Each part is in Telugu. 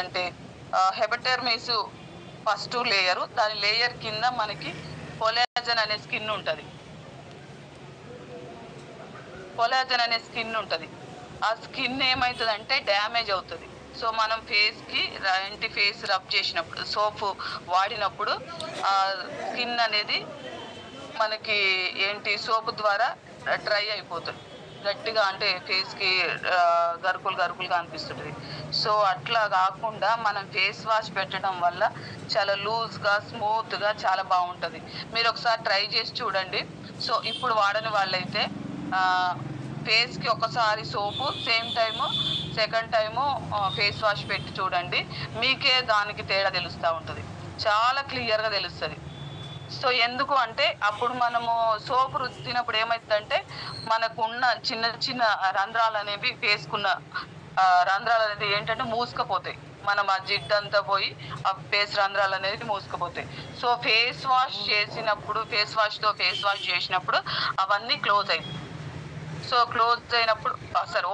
అంటే హెపటెర్మిస్ ఫస్ట్ లేయరు, దాని లేయర్ కింద మనకి కొలాజన్ అనే స్కిన్ ఉంటుంది. కొలాజన్ అనే స్కిన్ ఉంటుంది. ఆ స్కిన్ ఏమవుతుందంటే డ్యామేజ్ అవుతుంది. సో మనం ఫేస్కి ఫేస్ రబ్ చేసినప్పుడు, సోప్ వాడినప్పుడు ఆ స్కిన్ అనేది మనకి సోప్ ద్వారా డ్రై అయిపోతుంది, గట్టిగా, అంటే ఫేస్కి గరుకులుగా అనిపిస్తుంది. సో అట్లా కాకుండా మనం ఫేస్ వాష్ పెట్టడం వల్ల చాలా లూజ్గా, స్మూత్గా చాలా బాగుంటుంది. మీరు ఒకసారి ట్రై చేసి చూడండి. సో ఇప్పుడు వాడని వాళ్ళైతే ఫేస్కి ఒకసారి soap, same time second time face wash పెట్టి చూడండి. మీకే దానికి తేడా తెలుస్తూ ఉంటుంది, చాలా క్లియర్గా తెలుస్తుంది. సో ఎందుకు అంటే అప్పుడు మనము సోపు రుద్దినప్పుడు ఏమవుతుందంటే మనకున్న చిన్న చిన్న రంధ్రాలు అనేవి, ఫేస్కున్న రంధ్రాలు అనేది ఏంటంటే మూసుకపోతాయి. మనం ఆ జిడ్డంతా పోయి ఆ ఫేస్ రంధ్రాలు అనేది మూసుకుపోతాయి. సో ఫేస్ వాష్ చేసినప్పుడు, ఫేస్ వాష్ చేసినప్పుడు అవన్నీ క్లోజ్ అవుతాయి. సో క్లోజ్ అయినప్పుడు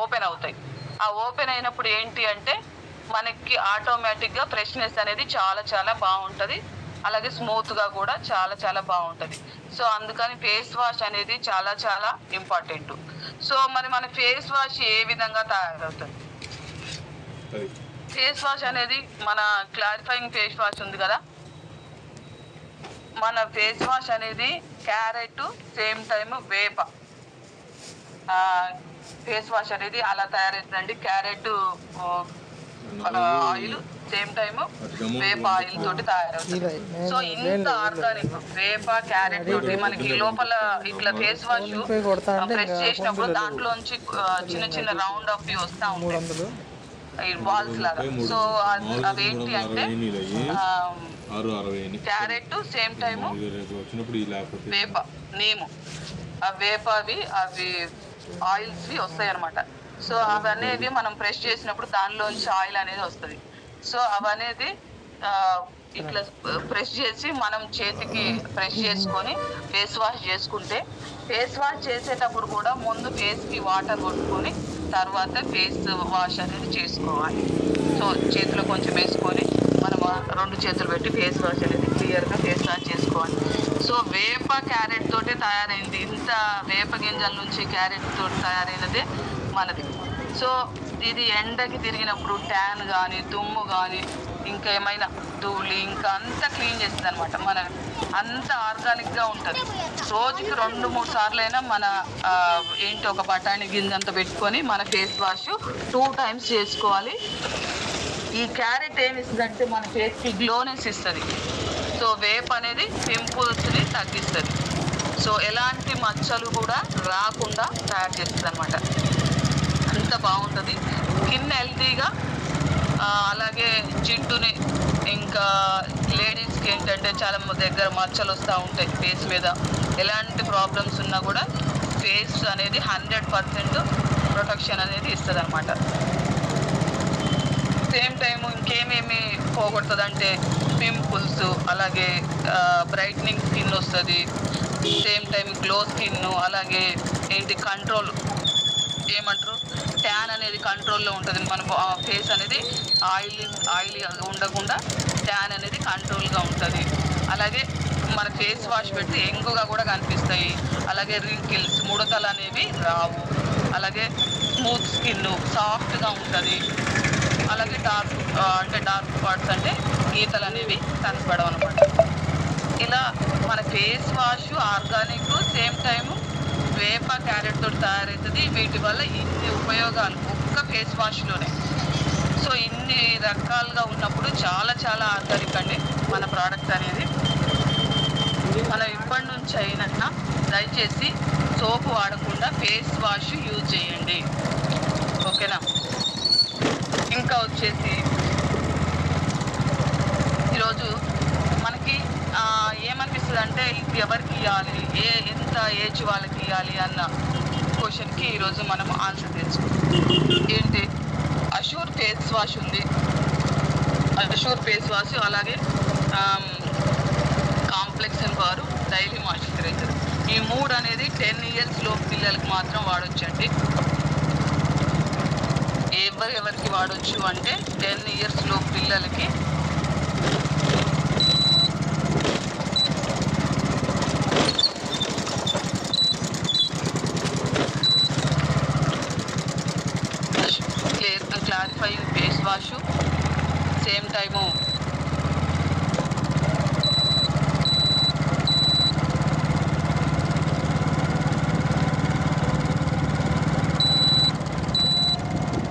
ఓపెన్ అవుతాయి. ఆ ఓపెన్ అయినప్పుడు ఏంటి అంటే మనకి ఆటోమేటిక్గా ఫ్రెష్నెస్ అనేది చాలా చాలా బాగుంటుంది, అలాగే స్మూత్గా కూడా చాలా చాలా బాగుంటుంది. సో అందుకని ఫేస్ వాష్ అనేది చాలా చాలా ఇంపార్టెంట్. సో మరి మన ఫేస్ వాష్ ఏ విధంగా తయారవుతుంది? ఫేస్ వాష్ అనేది మన క్లారిఫైయింగ్ ఫేస్ వాష్ ఉంది కదా, మన ఫేస్ వాష్ అనేది క్యారెట్, సేమ్ టైం వేప ఫేస్ వాష్ అనేది అలా తయారవుతుందండి. క్యారెట్ ఆయిల్, సేమ్ టైమ్ వేప ఆయిల్ తోటి తయారవుతుంది. సో ఇంత ఆర్గానిక్ వేప, క్యారెట్ తోటి మనకి లోపల ఇట్లా ఫేస్ వాష్ ప్రెస్ చేసినప్పుడు దాంట్లోంచి చిన్న చిన్న రౌండ్ ఆఫ్ వస్తూ ఉంటాయి, బాల్స్ లాగా. సో అవేంటి అంటే క్యారెట్, సేమ్ టైము వేప, నీము, ఆ వేపవి అవి ఆయిల్స్ వస్తాయి అన్నమాట. సో అవనేది మనం ప్రెస్ చేసినప్పుడు దానిలోంచి ఆయిల్ అనేది వస్తుంది. సో అవనేది ఇట్లా ప్రెస్ చేసి మనం చేతికి ప్రెస్ చేసుకొని ఫేస్ వాష్ చేసుకుంటే, ఫేస్ వాష్ చేసేటప్పుడు కూడా ముందు ఫేస్కి వాటర్ కొట్టుకొని తర్వాత ఫేస్ వాష్ అనేది చేసుకోవాలి. సో చేతిలో కొంచెం వేసుకొని మనం 2 చేతులు పెట్టి ఫేస్ వాష్ అనేది క్లియర్గా ఫేస్ వాష్ చేసుకోవాలి. సో వేప క్యారెట్ తోటి తయారైంది, ఇంత వేప గింజల నుంచి క్యారెట్ తోటి తయారైనదే మనది. సో ఇది ఎండకి తిరిగినప్పుడు ట్యాన్ కానీ, దుమ్ము కానీ, ఇంకా ఏమైనా ధూళి ఇంకా అంతా క్లీన్ చేస్తుంది అనమాట. మన అంత ఆర్గానిక్గా ఉంటుంది. రోజుకి 2-3 సార్లు అయినా మన ఒక బఠానీ గింజంతా పెట్టుకొని మన ఫేస్ వాష్ 2 టైమ్స్ చేసుకోవాలి. ఈ క్యారెట్ ఏమి ఇస్తుందంటే మన ఫేస్కి గ్లోనెస్ ఇస్తుంది. సో వేప్ అనేది పింపుల్స్ని తగ్గిస్తుంది. సో ఎలాంటి మచ్చలు కూడా రాకుండా తయారు చేస్తుంది అనమాట. అంత బాగుంటుంది. స్కిన్ హెల్తీగా, అలాగే జిడ్డుని, ఇంకా లేడీస్కి ఏంటంటే చాలా దగ్గర మచ్చలు వస్తూ ఉంటాయి ఫేస్ మీద. ఎలాంటి ప్రాబ్లమ్స్ ఉన్నా కూడా ఫేస్ అనేది 100% ప్రొటెక్షన్ అనేది ఇస్తుంది అనమాట. సేమ్ టైము ఇంకేమేమి పోగొడుతుంది అంటే పింపుల్స్, అలాగే బ్రైట్నింగ్ స్కిన్ వస్తుంది. సేమ్ టైం గ్లో స్కిన్, అలాగే కంట్రోల్ ఏమంటారు, ట్యాన్ అనేది కంట్రోల్లో ఉంటుంది. మన ఫేస్ అనేది ఆయిలీ ఉండకుండా ట్యాన్ అనేది కంట్రోల్గా ఉంటుంది. అలాగే మన ఫేస్ వాష్ పెడితే యంగ్గా కూడా కనిపిస్తాయి. అలాగే రింకిల్స్, ముడతలు అనేవి రావు. అలాగే స్మూత్ స్కిన్, సాఫ్ట్గా ఉంటుంది. అలాగే డార్క్ స్పాట్స్ అంటే గీతలు అనేవి కనపడవు అనమాట. ఇలా మన face wash organic, same time వేప క్యారెట్ తోటి తయారవుతుంది. వీటి వల్ల ఇన్ని ఉపయోగాలు ఒక్క ఫేస్ వాష్లోనే. సో ఇన్ని రకాలుగా ఉన్నప్పుడు చాలా చాలా ఆర్గానిక్ అండి మన ప్రోడక్ట్ అనేది. మనం ఇప్పటి నుంచి అయినా దయచేసి సోపు వాడకుండా ఫేస్ వాష్ యూజ్ చేయండి, ఓకేనా? ఇంకా వచ్చేసి ఈరోజు మనకి ఏమనిపిస్తుంది అంటే ఇది ఎవరికి ఇవ్వాలి, ఎంత ఏజ్ వాళ్ళకి ఇవ్వాలి అన్న క్వశ్చన్కి ఈరోజు మనం ఆన్సర్ తెలుసుకుంటాం. అష్యూర్ ఫేస్ వాష్ ఉంది, అష్యూర్ ఫేస్ వాష్, అలాగే కాంప్లెక్స్ వారు డైలీ మాయిశ్చరైజర్. ఈ 3 అనేది 10 ఇయర్స్ లోపు పిల్లలకి మాత్రం వాడొచ్చండి. ఎవరెవరికి వాడొచ్చు అంటే 10 years లో పిల్లలకి clarifying face wash, same time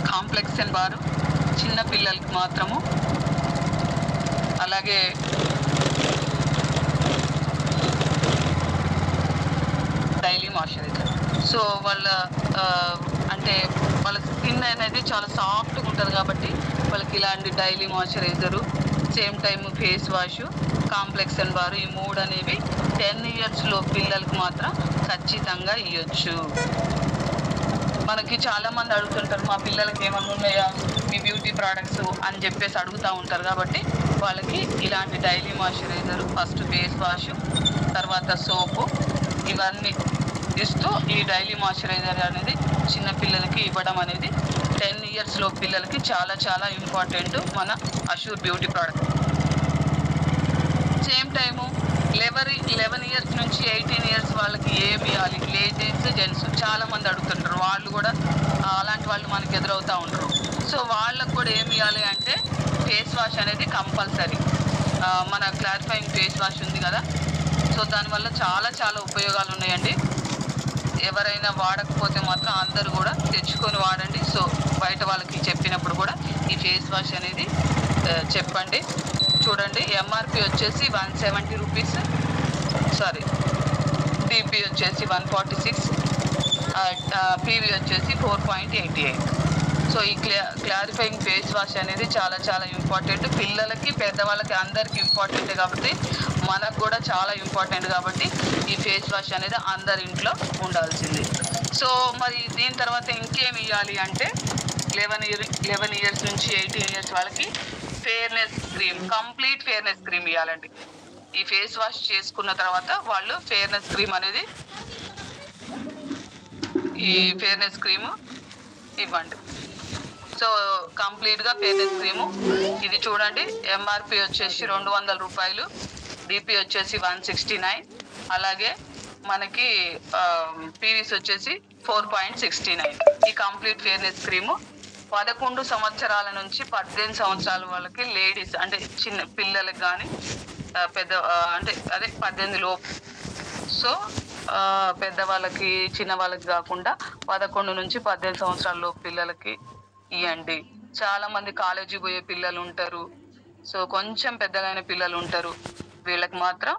complex and bar చిన్న పిల్లలకి మాత్రము, అలాగే డైలీ మాయిశ్చరైజర్. సో వాళ్ళ అంటే వాళ్ళ స్కిన్ అనేది చాలా సాఫ్ట్గా ఉంటుంది కాబట్టి వాళ్ళకి ఇలాంటి daily moisturiser, same time face wash, complex and bar ఈ 3 అనేవి 10 years లో పిల్లలకి మాత్రం ఖచ్చితంగా ఇవ్వచ్చు. మనకి చాలా మంది అడుగుతుంటారు, మా పిల్లలకి ఏమన్నా ఉన్నాయా మీ బ్యూటీ ప్రోడక్ట్స్ అని చెప్పేసి అడుగుతూ ఉంటారు. కాబట్టి వాళ్ళకి ఇలాంటి daily moisturiser, first face wash, తర్వాత సోపు ఇవన్నీ ఇస్తూ ఈ డైలీ మాయిశ్చరైజర్ అనేది చిన్న పిల్లలకి ఇవ్వడం అనేది 10 years లో పిల్లలకి చాలా చాలా ఇంపార్టెంట్ మన Assure beauty product. Same time 11 years నుంచి 18 years వాళ్ళకి ఏమి ఇవ్వాలి, లేడీస్ జెంట్స్ చాలా మంది అడుగుతుంటారు. వాళ్ళు కూడా అలాంటి వాళ్ళు మనకి ఎదురవుతూ ఉంటారు. సో వాళ్ళకు కూడా ఏమి ఇవ్వాలి అంటే ఫేస్ వాష్ అనేది కంపల్సరీ. మన క్లారిఫైయింగ్ ఫేస్ వాష్ ఉంది కదా, సో దానివల్ల చాలా చాలా ఉపయోగాలు ఉన్నాయండి. ఎవరైనా వాడకపోతే మాత్రం అందరూ కూడా తెచ్చుకొని వాడండి. సో బయట వాళ్ళకి చెప్పినప్పుడు కూడా ఈ ఫేస్ వాష్ అనేది చెప్పండి. చూడండి, ఎంఆర్పి వచ్చేసి 170 రూపీస్, సారీ డిపి వచ్చేసి 146, పీవీ వచ్చేసి 4.88. సో ఈ క్లారిఫైయింగ్ ఫేస్ వాష్ అనేది చాలా చాలా ఇంపార్టెంట్. పిల్లలకి పెద్దవాళ్ళకి అందరికీ ఇంపార్టెంట్ కాబట్టి మనకు కూడా చాలా ఇంపార్టెంట్ కాబట్టి ఈ ఫేస్ వాష్ అనేది అందరి ఇంట్లో ఉండాల్సింది. సో మరి దీని తర్వాత ఇంకేమి ఇవ్వాలి అంటే 11 years నుంచి 18 years వాళ్ళకి fairness cream, complete fairness cream ఇవ్వాలండి. ఈ ఫేస్ వాష్ చేసుకున్న తర్వాత వాళ్ళు ఫేర్నెస్ క్రీమ్ అనేది ఈ ఫేర్నెస్ క్రీమ్ ఇవ్వండి. సో కంప్లీట్గా ఫేర్నెస్ క్రీము ఇది చూడండి, ఎంఆర్పి వచ్చేసి 200 రూపాయలు, డిపి వచ్చేసి 169, అలాగే మనకి పీవీస్ వచ్చేసి 4.69. ఈ కంప్లీట్ ఫేర్నెస్ క్రీము 11 సంవత్సరాల నుంచి 18 సంవత్సరాల వాళ్ళకి లేడీస్ అంటే చిన్న పిల్లలకి కానీ పెద్ద అంటే అదే 18 లోపు. సో పెద్దవాళ్ళకి చిన్న వాళ్ళకి కాకుండా 11 నుంచి 18 సంవత్సరాల లోపు పిల్లలకి ఇవ్వండి. చాలా మంది కాలేజీ పోయే పిల్లలు ఉంటారు, సో కొంచెం పెద్దగైన పిల్లలు ఉంటారు, వీళ్ళకి మాత్రం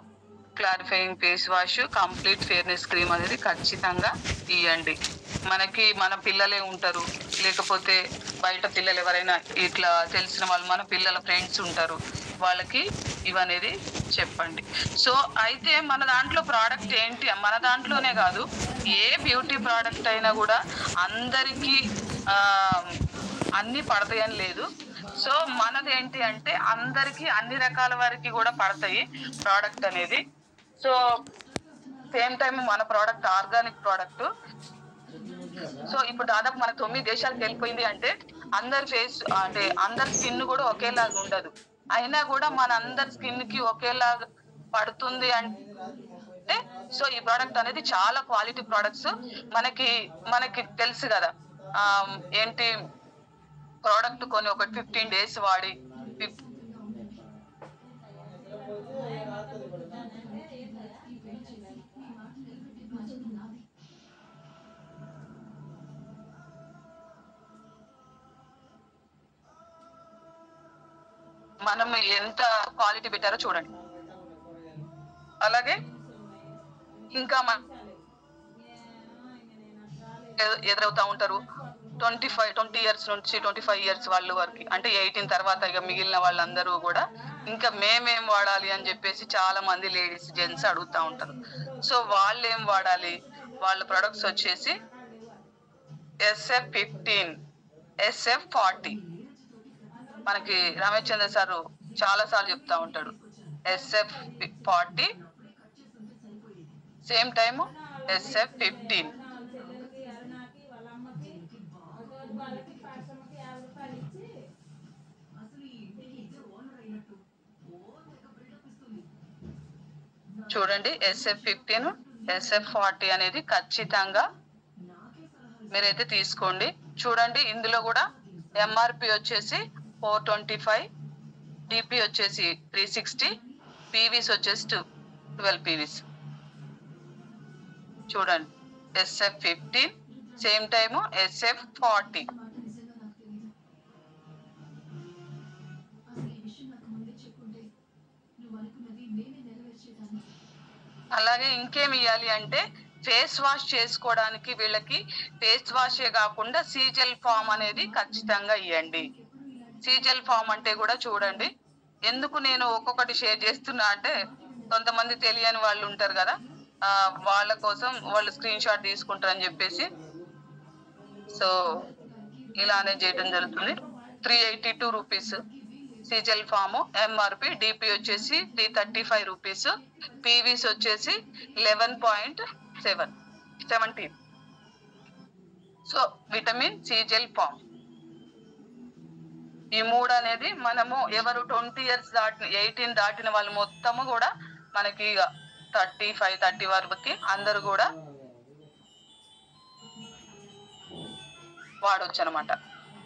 clarifying face wash, complete fairness cream అనేది ఖచ్చితంగా ఇవ్వండి. మనకి మన పిల్లలే ఉంటారు, లేకపోతే బయట పిల్లలు ఎవరైనా ఇట్లా తెలిసిన వాళ్ళు మన పిల్లల ఫ్రెండ్స్ ఉంటారు, వాళ్ళకి ఇవనేది చెప్పండి. సో అయితే మన దాంట్లో ప్రోడక్ట్ ఏంటి, మన దాంట్లోనే కాదు ఏ బ్యూటీ ప్రోడక్ట్ అయినా కూడా అందరికీ అన్నీ పడతాయని లేదు. సో మనది ఏంటి అంటే అందరికీ అన్ని రకాల వారికి కూడా పడతాయి ప్రోడక్ట్ అనేది. సో సేమ్ టైం మన ప్రోడక్ట్ ఆర్గానిక్ ప్రోడక్ట్. సో ఇప్పుడు దాదాపు మన 9 దేశాలకు వెళ్ళిపోయింది అంటే అందరి ఫేస్ అంటే అందరి స్కిన్ కూడా ఒకేలాగా ఉండదు, అయినా కూడా మన అందరి స్కిన్ కి ఒకేలాగా పడుతుంది అంటే సో ఈ ప్రోడక్ట్ అనేది చాలా క్వాలిటీ ప్రోడక్ట్స్. మనకి తెలుసు కదా ఏంటి ప్రోడక్ట్ కొని ఒక 15 days వాడి మనం ఎంత క్వాలిటీ పెట్టారో చూడండి. అలాగే ఇంకా ఎదురవుతా ఉంటారు 20 years నుంచి 25 years వాళ్ళ వరకు, అంటే 18 తర్వాత ఇక మిగిలిన వాళ్ళందరూ కూడా ఇంకా మేమేం వాడాలి అని చెప్పేసి చాలా మంది లేడీస్ జెంట్స్ అడుగుతూ ఉంటారు. సో వాళ్ళు ఏం వాడాలి, వాళ్ళ ప్రొడక్ట్స్ వచ్చేసి SF15, SF40. మనకి రమేష్ చంద్ర సారు చాలా సార్లు చెప్తా ఉంటాడు SF40, సేమ్ టైము SF15. చూడండి SF15 SF40 అనేది ఖచ్చితంగా మీరైతే తీసుకోండి. చూడండి ఇందులో కూడా MRP వచ్చేసి 425, DP వచ్చేసి 360, పీవీస్ వచ్చేసి 12 పీవీస్. చూడండి SF15 సేమ్ టైము SF40. అలాగే ఇంకేం ఇవ్వాలి అంటే ఫేస్ వాష్ చేసుకోవడానికి వీళ్ళకి ఫేస్ వాషే కాకుండా సీజెల్ ఫామ్ అనేది ఖచ్చితంగా ఇవ్వండి. సీజెల్ ఫామ్ అంటే కూడా చూడండి, ఎందుకు నేను ఒక్కొక్కటి షేర్ చేస్తున్నా అంటే కొంతమంది తెలియని వాళ్ళు ఉంటారు కదా, వాళ్ళ కోసం వాళ్ళు స్క్రీన్ షాట్ తీసుకుంటారని చెప్పేసి సో ఇలానే చేయడం జరుగుతుంది. 382 రూపీస్ సీజెల్ ఫామ్, MRP, DP వచ్చేసి 335 రూపీస్, పీవీస్ వచ్చేసి 11.17. సో విటమిన్ సీజెల్ ఫామ్ ఈ 3 అనేది మనము ఎవరు 20 years దాటిన 18 దాటిన వాళ్ళు మొత్తము కూడా మనకి ఇక 35, 30 వరకు అందరు కూడా వాడొచ్చు అనమాట.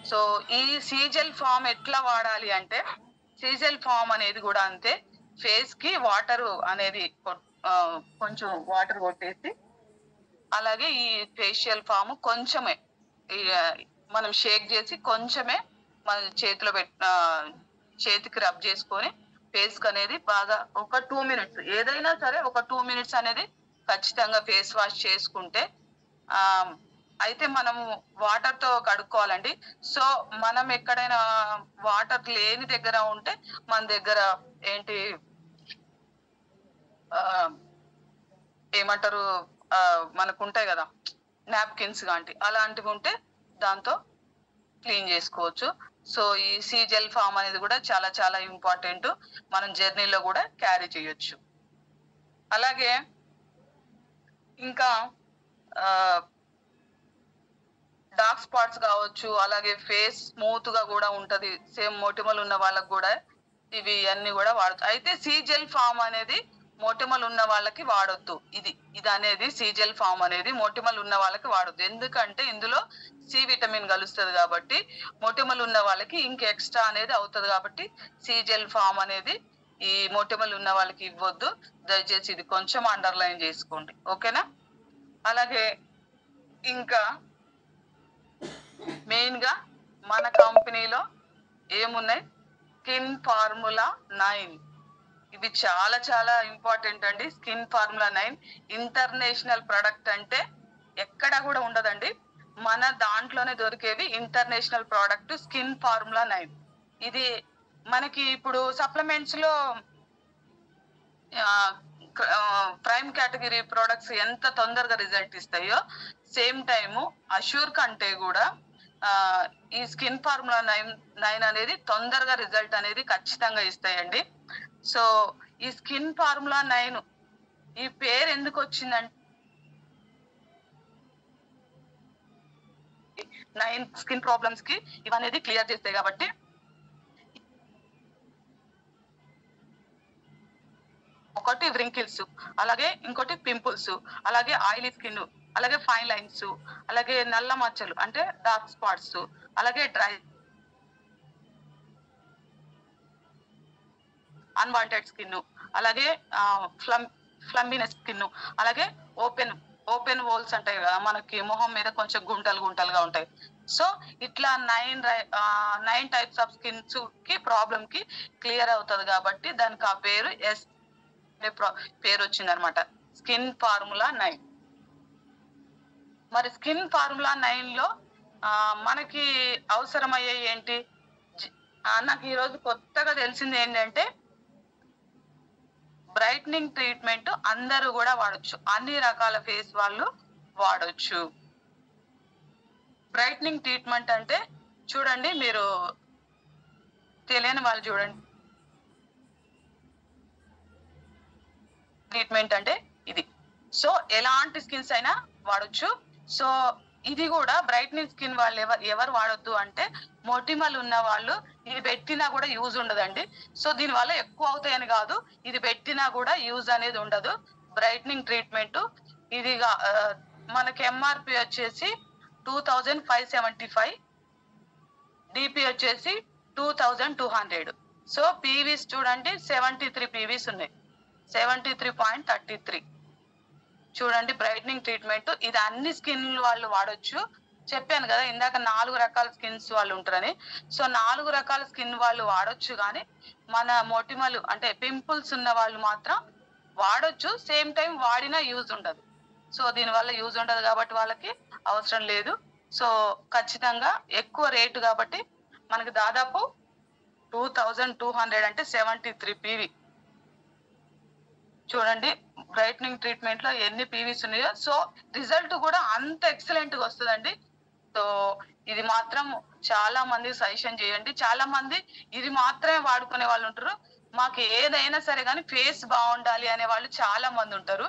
సో ఈ సీజెల్ ఫామ్ ఎట్లా వాడాలి అంటే, సీజెల్ ఫామ్ అనేది కూడా అంతే, ఫేస్ కి వాటర్ అనేది కొంచెం వాటర్ కొట్టేసి, అలాగే ఈ ఫేషియల్ ఫామ్ కొంచెమే మనం షేక్ చేసి కొంచెమే మన చేతిలో చేతికి రబ్ చేసుకొని ఫేస్ కి అనేది బాగా ఒక 2 minutes, ఏదైనా సరే ఒక 2 minutes అనేది ఖచ్చితంగా ఫేస్ వాష్ చేసుకుంటే అయితే మనము వాటర్ తో కడుక్కోవాలండి. సో మనం ఎక్కడైనా వాటర్ లేని దగ్గర ఉంటే మన దగ్గర ఏంటి ఏమంటారు మనకు ఉంటాయి కదా నాప్కిన్స్ లాంటి, అలాంటివి ఉంటే దాంతో క్లీన్ చేసుకోవచ్చు. సో ఈ సీజెల్ ఫామ్ అనేది కూడా చాలా చాలా ఇంపార్టెంట్, మనం జర్నీలో కూడా క్యారీ చేయొచ్చు. అలాగే ఇంకా డార్క్ స్పాట్స్ కావచ్చు, అలాగే ఫేస్ స్మూత్ గా కూడా ఉంటది, సేమ్ మొటిమలు ఉన్న వాళ్ళకి కూడా ఇవి అన్ని కూడా వాడచ్చు. అయితే సీజెల్ ఫామ్ అనేది మొటిమలు ఉన్న వాళ్ళకి వాడొద్దు. ఇది అనేది సీజెల్ ఫామ్ అనేది మొటిమలు ఉన్న వాళ్ళకి వాడొద్దు, ఎందుకంటే ఇందులో సి విటమిన్ కలుస్తుంది కాబట్టి మొటిమలు ఉన్న వాళ్ళకి ఇంక ఎక్స్ట్రా అనేది అవుతుంది కాబట్టి సీజెల్ ఫామ్ అనేది ఈ మొటిమలు ఉన్న వాళ్ళకి ఇవ్వద్దు. దయచేసి ఇది కొంచెం అండర్లైన్ చేసుకోండి, ఓకేనా. అలాగే ఇంకా మెయిన్ గా మన కంపెనీలో ఏమున్నాయి, స్కిన్ ఫార్ములా 9, ఇది చాలా చాలా ఇంపార్టెంట్ అండి. స్కిన్ ఫార్ములా 9 ఇంటర్నేషనల్ ప్రొడక్ట్ అంటే ఎక్కడ కూడా ఉండదండి, మన దాంట్లోనే దొరికేవి ఇంటర్నేషనల్ ప్రోడక్ట్ స్కిన్ ఫార్ములా 9. ఇది మనకి ఇప్పుడు సప్లిమెంట్స్ లో ప్రైమ్ కేటగిరీ ప్రొడక్ట్స్ ఎంత తొందరగా రిజల్ట్ ఇస్తాయో, సేమ్ టైము అష్యూర్ కంటే కూడా ఈ స్కిన్ ఫార్ములా 9 అనేది తొందరగా రిజల్ట్ అనేది ఖచ్చితంగా ఇస్తాయండి. సో ఈ స్కిన్ ఫార్ములా 9 ఈ పేరు ఎందుకు వచ్చిందంటే 9 స్కిన్ ప్రాబ్లమ్స్ కి ఇవనేది క్లియర్ చేస్తాయి కాబట్టి. ఒకటి వ్రింకిల్స్, అలాగే ఇంకోటి పింపుల్స్, అలాగే ఆయిలీ స్కిన్, అలాగే ఫైన్ లైన్స్, అలాగే నల్ల మచ్చలు అంటే డార్క్ స్పాట్స్, అలాగే డ్రై అన్వాంటెడ్ స్కిన్, అలాగే ఫ్లమ్మినెస్ స్కిన్, అలాగే ఓపెన్ వోల్స్ అంటాయి కదా మనకి మొహం మీద కొంచెం గుంటలుగా ఉంటాయి. సో ఇట్లా 9 టైప్స్ ఆఫ్ స్కిన్స్ కి ప్రాబ్లం కి క్లియర్ అవుతుంది కాబట్టి దానికి ఆ పేరు పేరు వచ్చింది అనమాట, స్కిన్ ఫార్ములా 9. మరి స్కిన్ ఫార్ములా 9 లో మనకి అవసరమయ్యే ఏంటి, నాకు ఈరోజు కొత్తగా తెలిసింది ఏంటంటే బ్రైట్నింగ్ ట్రీట్మెంట్ అందరూ కూడా వాడొచ్చు, అన్ని రకాల ఫేస్ వాళ్ళు వాడొచ్చు. బ్రైట్నింగ్ ట్రీట్మెంట్ అంటే చూడండి, మీరు తెలియని వాళ్ళు చూడండి, ట్రీట్మెంట్ అంటే ఇది. సో ఎలాంటి స్కిన్స్ అయినా వాడొచ్చు. సో ఇది కూడా బ్రైట్నింగ్ స్కిన్ వాళ్ళు ఎవరు వాడొద్దు అంటే మొటిమలు ఉన్న వాళ్ళు. ఇది పెట్టినా కూడా యూజ్ ఉండదండి. సో దీని వల్ల ఎక్కువ అవుతాయని కాదు, ఇది పెట్టినా కూడా యూజ్ అనేది ఉండదు. బ్రైట్నింగ్ ట్రీట్మెంట్ ఇది మనకి ఎంఆర్పి వచ్చేసి 2575, డిపి వచ్చేసి 2200. సో పీవీస్ చూడండి 73 పీవీస్ ఉన్నాయి, 73.33. చూడండి బ్రైట్నింగ్ ట్రీట్మెంట్ ఇది అన్ని స్కిన్ వాళ్ళు వాడొచ్చు. చెప్పాను కదా ఇందాక 4 రకాల స్కిన్స్ వాళ్ళు ఉంటారని. సో 4 రకాల స్కిన్ వాళ్ళు వాడొచ్చు, కానీ మన మొటిమలు అంటే పింపుల్స్ ఉన్న వాళ్ళు మాత్రం వాడొచ్చు. సేమ్ టైం వాడినా యూజ్ ఉండదు. సో దీనివల్ల యూజ్ ఉండదు కాబట్టి వాళ్ళకి అవసరం లేదు. సో ఖచ్చితంగా ఎక్కువ రేటు కాబట్టి మనకి దాదాపు 2200 అంటే 73 పీవీ. చూడండి బ్రైట్నింగ్ ట్రీట్మెంట్ లో ఎన్ని పీవీస్ ఉన్నాయో. సో రిజల్ట్ కూడా అంత ఎక్సలెంట్ గా వస్తుందండి. సో ఇది మాత్రం చాలా మంది సజెషన్ చేయండి. చాలా మంది ఇది మాత్రమే వాడుకునే వాళ్ళు ఉంటారు. మాకు ఏదైనా సరే కానీ ఫేస్ బాగుండాలి అనే వాళ్ళు చాలా మంది ఉంటారు.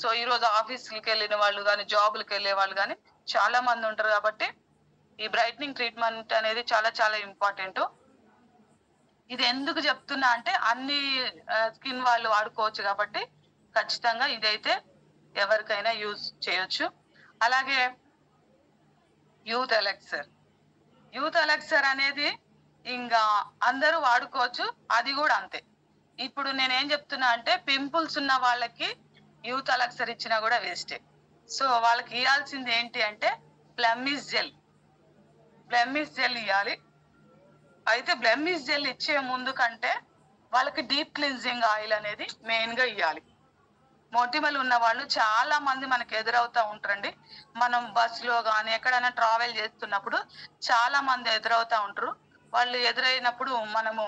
సో ఈ రోజు ఆఫీస్కి వెళ్ళిన వాళ్ళు కానీ జాబులకు వెళ్ళే వాళ్ళు కానీ చాలా మంది ఉంటారు. కాబట్టి ఈ బ్రైట్నింగ్ ట్రీట్మెంట్ అనేది చాలా చాలా ఇంపార్టెంట్. ఇది ఎందుకు చెప్తున్నా అంటే అన్ని స్కిన్ వాళ్ళు వాడుకోవచ్చు కాబట్టి ఖచ్చితంగా ఇదైతే ఎవరికైనా యూజ్ చేయొచ్చు. అలాగే యూత్ ఎలెక్సర్, యూత్ ఎలెక్సర్ అనేది ఇంకా అందరూ వాడుకోవచ్చు. అది కూడా అంతే. ఇప్పుడు నేనేం చెప్తున్నా అంటే పింపుల్స్ ఉన్న వాళ్ళకి యూత్ ఎలెక్సర్ ఇచ్చినా కూడా వేస్టే. సో వాళ్ళకి ఇవ్వాల్సింది ఏంటి అంటే బ్లెమిష్ జెల్, బ్లెమిష్ జెల్ ఇవ్వాలి. అయితే బ్లెమిష్ జెల్ ఇచ్చే ముందు కంటే వాళ్ళకి డీప్ క్లిన్జింగ్ ఆయిల్ అనేది మెయిన్ గా ఇవ్వాలి. మొటిమలు ఉన్న వాళ్ళు చాలా మంది మనకి ఎదురవుతా ఉంటారండి. మనం బస్సులో కానీ ఎక్కడైనా ట్రావెల్ చేస్తున్నప్పుడు చాలా మంది ఎదురవుతా ఉంటారు. వాళ్ళు ఎదురైనప్పుడు మనము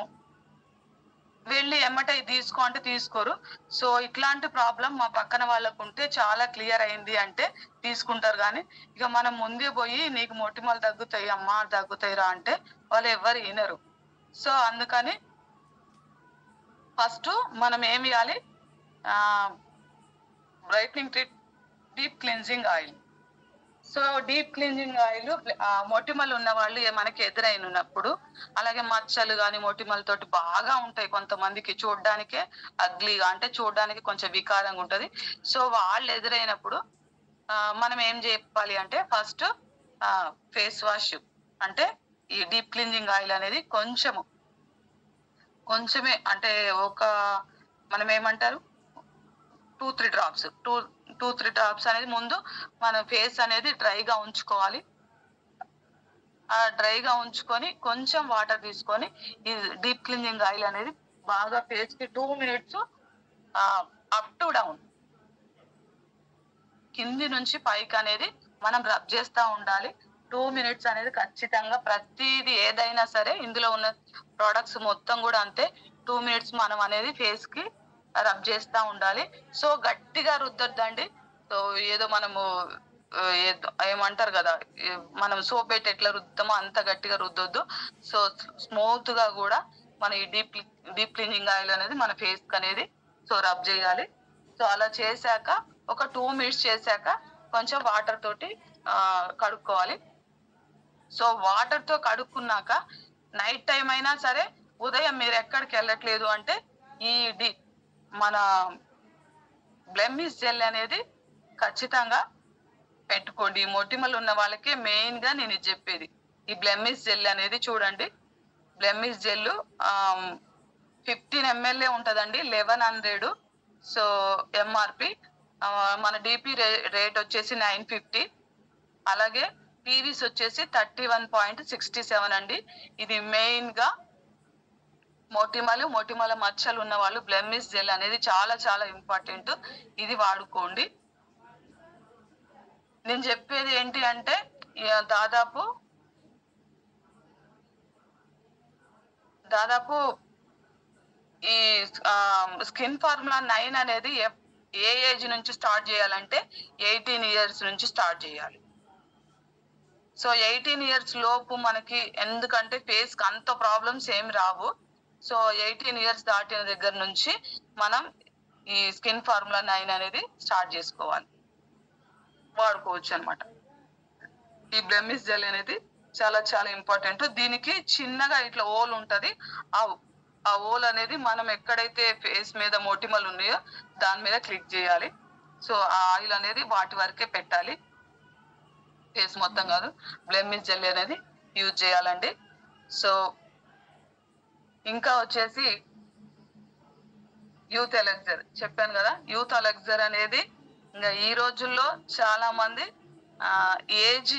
వెళ్ళి ఎమ్మటే తీసుకో అంటే తీసుకోరు. సో ఇట్లాంటి ప్రాబ్లం మా పక్కన వాళ్ళకు ఉంటే చాలా క్లియర్ అయింది అంటే తీసుకుంటారు. కానీ ఇక మనం ముందే పోయి నీకు మొటిమలు తగ్గుతాయి అమ్మా తగ్గుతాయిరా అంటే వాళ్ళు ఎవరు వినరు. సో అందుకని ఫస్ట్ మనం ఏమి ఇవ్వాలి, brightening deep cleansing oil. So deep cleansing oil మొటిమలు ఉన్న వాళ్ళు మనకి ఎదురైనప్పుడు, అలాగే మచ్చలు కానీ మొటిమలతోటి బాగా ఉంటాయి కొంతమందికి, చూడడానికే అగ్లీగా అంటే చూడడానికి కొంచెం వికారంగా ఉంటది. సో వాళ్ళు ఎదురైనప్పుడు మనం ఏం చెప్పాలి అంటే ఫస్ట్ ఫేస్ వాష్ అంటే ఈ డీప్ క్లిన్జింగ్ ఆయిల్ అనేది కొంచెమే అంటే ఒక మనం ఏమంటారు 2-3 డ్రాప్స్ 2-3 డ్రాప్స్ అనేది ముందు మన ఫేస్ అనేది డ్రైగా ఉంచుకోవాలి. ఆ డ్రైగా ఉంచుకొని కొంచెం వాటర్ తీసుకొని ఈ డీప్ క్లీనింగ్ ఆయిల్ అనేది బాగా ఫేస్ కి 2 minutes అప్ టు డౌన్ కింది నుంచి పైకి అనేది మనం రబ్ చేస్తూ ఉండాలి. 2 minutes అనేది ఖచ్చితంగా ప్రతిదీ ఏదైనా సరే ఇందులో ఉన్న ప్రోడక్ట్స్ మొత్తం కూడా అంతే. 2 minutes మనం అనేది ఫేస్ కి రబ్ చేస్తూ ఉండాలి. సో గట్టిగా రుద్దొద్దండి. సో ఏదో మనము ఏమంటారు కదా మనం సోప్ పెట్టి ఎట్లా రుద్దామో అంత గట్టిగా రుద్దొద్దు. సో స్మూత్ గా కూడా మన ఈ డీప్ క్లీనింగ్ ఆయిల్ అనేది మన ఫేస్ కి అనేది సో రబ్ చేయాలి. సో అలా చేశాక ఒక 2 minutes చేశాక కొంచెం వాటర్ తోటి కడుక్కోవాలి. సో వాటర్ తో కడుక్కున్నాక నైట్ టైం అయినా సరే ఉదయం మీరు ఎక్కడికి వెళ్ళట్లేదు అంటే ఈ మన బ్లెమిష్ జెల్ అనేది ఖచ్చితంగా పెట్టుకోండి. మొటిమలు ఉన్న వాళ్ళకి మెయిన్ గా నేను చెప్పేది ఈ బ్లెమిష్ జెల్ అనేది. చూడండి బ్లెమిష్ జెల్ 15 ml ఉంటదండి, 1100. సో ఎంఆర్పి మన డిపి రేట్ వచ్చేసి 950. అలాగే పీవీస్ వచ్చేసి 31.67 అండి. ఇది మెయిన్ గా మొటిమల మచ్చలు ఉన్న వాళ్ళు బ్లెమిష్ జెల్ అనేది చాలా చాలా ఇంపార్టెంట్. ఇది వాడుకోండి. నేను చెప్పేది ఏంటి అంటే దాదాపు ఈ స్కిన్ ఫార్ములా 9 అనేది ఏ ఏజ్ నుంచి స్టార్ట్ చేయాలంటే 18 years నుంచి స్టార్ట్ చేయాలి. సో 18 years లోపు మనకి ఎందుకంటే ఫేస్ కి అంత ప్రాబ్లమ్స్ ఏమి రావు. సో 18 years దాటిన దగ్గర నుంచి మనం ఈ స్కిన్ ఫార్ములా 9 అనేది స్టార్ట్ చేసుకోవాలి, వాడుకోవచ్చు అనమాట. ఈ బ్లెమిష్ జెల్ అనేది చాలా చాలా ఇంపార్టెంట్. దీనికి చిన్నగా ఇట్లా హోల్ ఉంటది. ఆ ఆ హోల్ అనేది మనం ఎక్కడైతే ఫేస్ మీద మొటిమలు ఉన్నాయో దాని మీద క్లిక్ చేయాలి. సో ఆ ఆయిల్ అనేది వాటి వరకే పెట్టాలి, ఫేస్ మొత్తం కాదు. బ్లెమిష్ జెల్ అనేది యూజ్ చేయాలండి. సో ఇంకా వచ్చేసి యూత్ ఎలెక్జర్ చెప్పాను కదా. యూత్ ఎలెక్జర్ అనేది ఇంకా ఈ రోజుల్లో చాలా మంది ఏజ్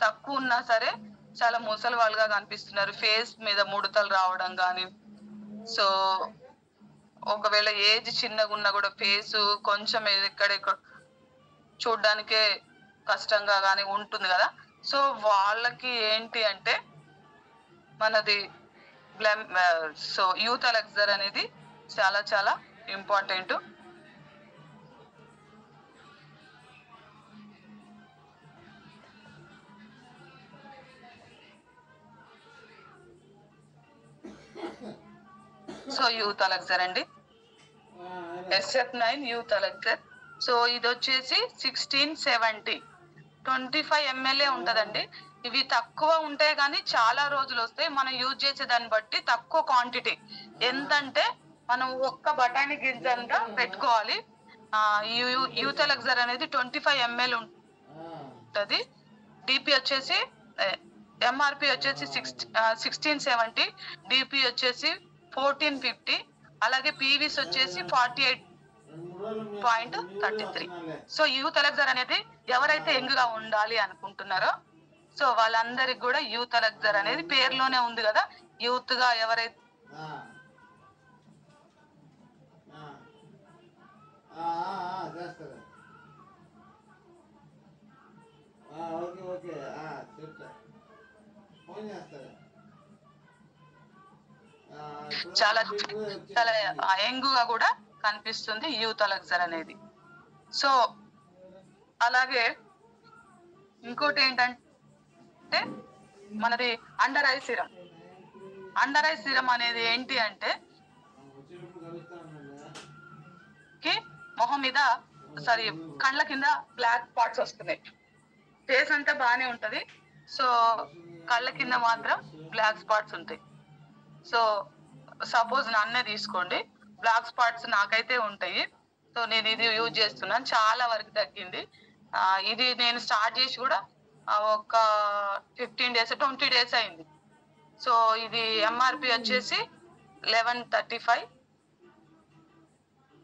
తక్కువ ఉన్నా సరే చాలా ముసలి వాళ్ళుగా కనిపిస్తున్నారు. ఫేస్ మీద ముడతలు రావడం కానీ, సో ఒకవేళ ఏజ్ చిన్నగా ఉన్నా కూడా ఫేస్ కొంచెం ఎక్కడెక్కడ చూడడానికే కష్టంగా కానీ ఉంటుంది కదా. సో వాళ్ళకి ఏంటి అంటే మనది సో యూత్ ఎలెక్జర్ అనేది చాలా చాలా ఇంపార్టెంట్. సో యూత్ ఎలెక్జర్ అండి, SF9 యూత్ ఎలెక్జర్. సో ఇది వచ్చేసి 1670 25 ml ఉంటదండి. ఇవి తక్కువ ఉంటాయి కానీ చాలా రోజులు వస్తాయి. మనం యూజ్ చేసే దాన్ని బట్టి తక్కువ క్వాంటిటీ. ఎంతంటే మనం ఒక్క బఠానీ గింజ అంతా పెట్టుకోవాలి. యూత్ ఎలెక్జర్ అనేది 25 ml ఉంటది. డిపి వచ్చేసి MRP వచ్చేసి 1670, డిపి వచ్చేసి 1450, అలాగే పీవీస్ వచ్చేసి 48.33. సో యూత్ ఎలెక్జర్ అనేది ఎవరైతే యంగ్ గా ఉండాలి అనుకుంటున్నారో సో వాళ్ళందరికి కూడా యూత్ ఎలెక్జర్ అనేది పేరులోనే ఉంది కదా. యూత్ గా ఎవరైతే చాలా చాలా యంగ్ గా కూడా కనిపిస్తుంది యూత్ ఎలెక్జర్ అనేది. సో అలాగే ఇంకోటి ఏంటంటే మనది under eye serum. Under eye serum అనేది ఏంటి అంటే మొహం మీద కళ్ళ కింద బ్లాక్ స్పాట్స్ వస్తున్నాయి. ఫేస్ అంతా బానే ఉంటది, సో కళ్ళ కింద మాత్రం బ్లాక్ స్పాట్స్ ఉంటాయి. సో సపోజ్ నన్నే తీసుకోండి, బ్లాక్ స్పాట్స్ నాకైతే ఉంటాయి. సో నేను ఇది యూజ్ చేస్తున్నాను, చాలా వరకు తగ్గింది. ఇది నేను స్టార్ట్ చేసి కూడా ఒక 15 days 20 days అయింది. సో ఇది MRP వచ్చేసి 1135,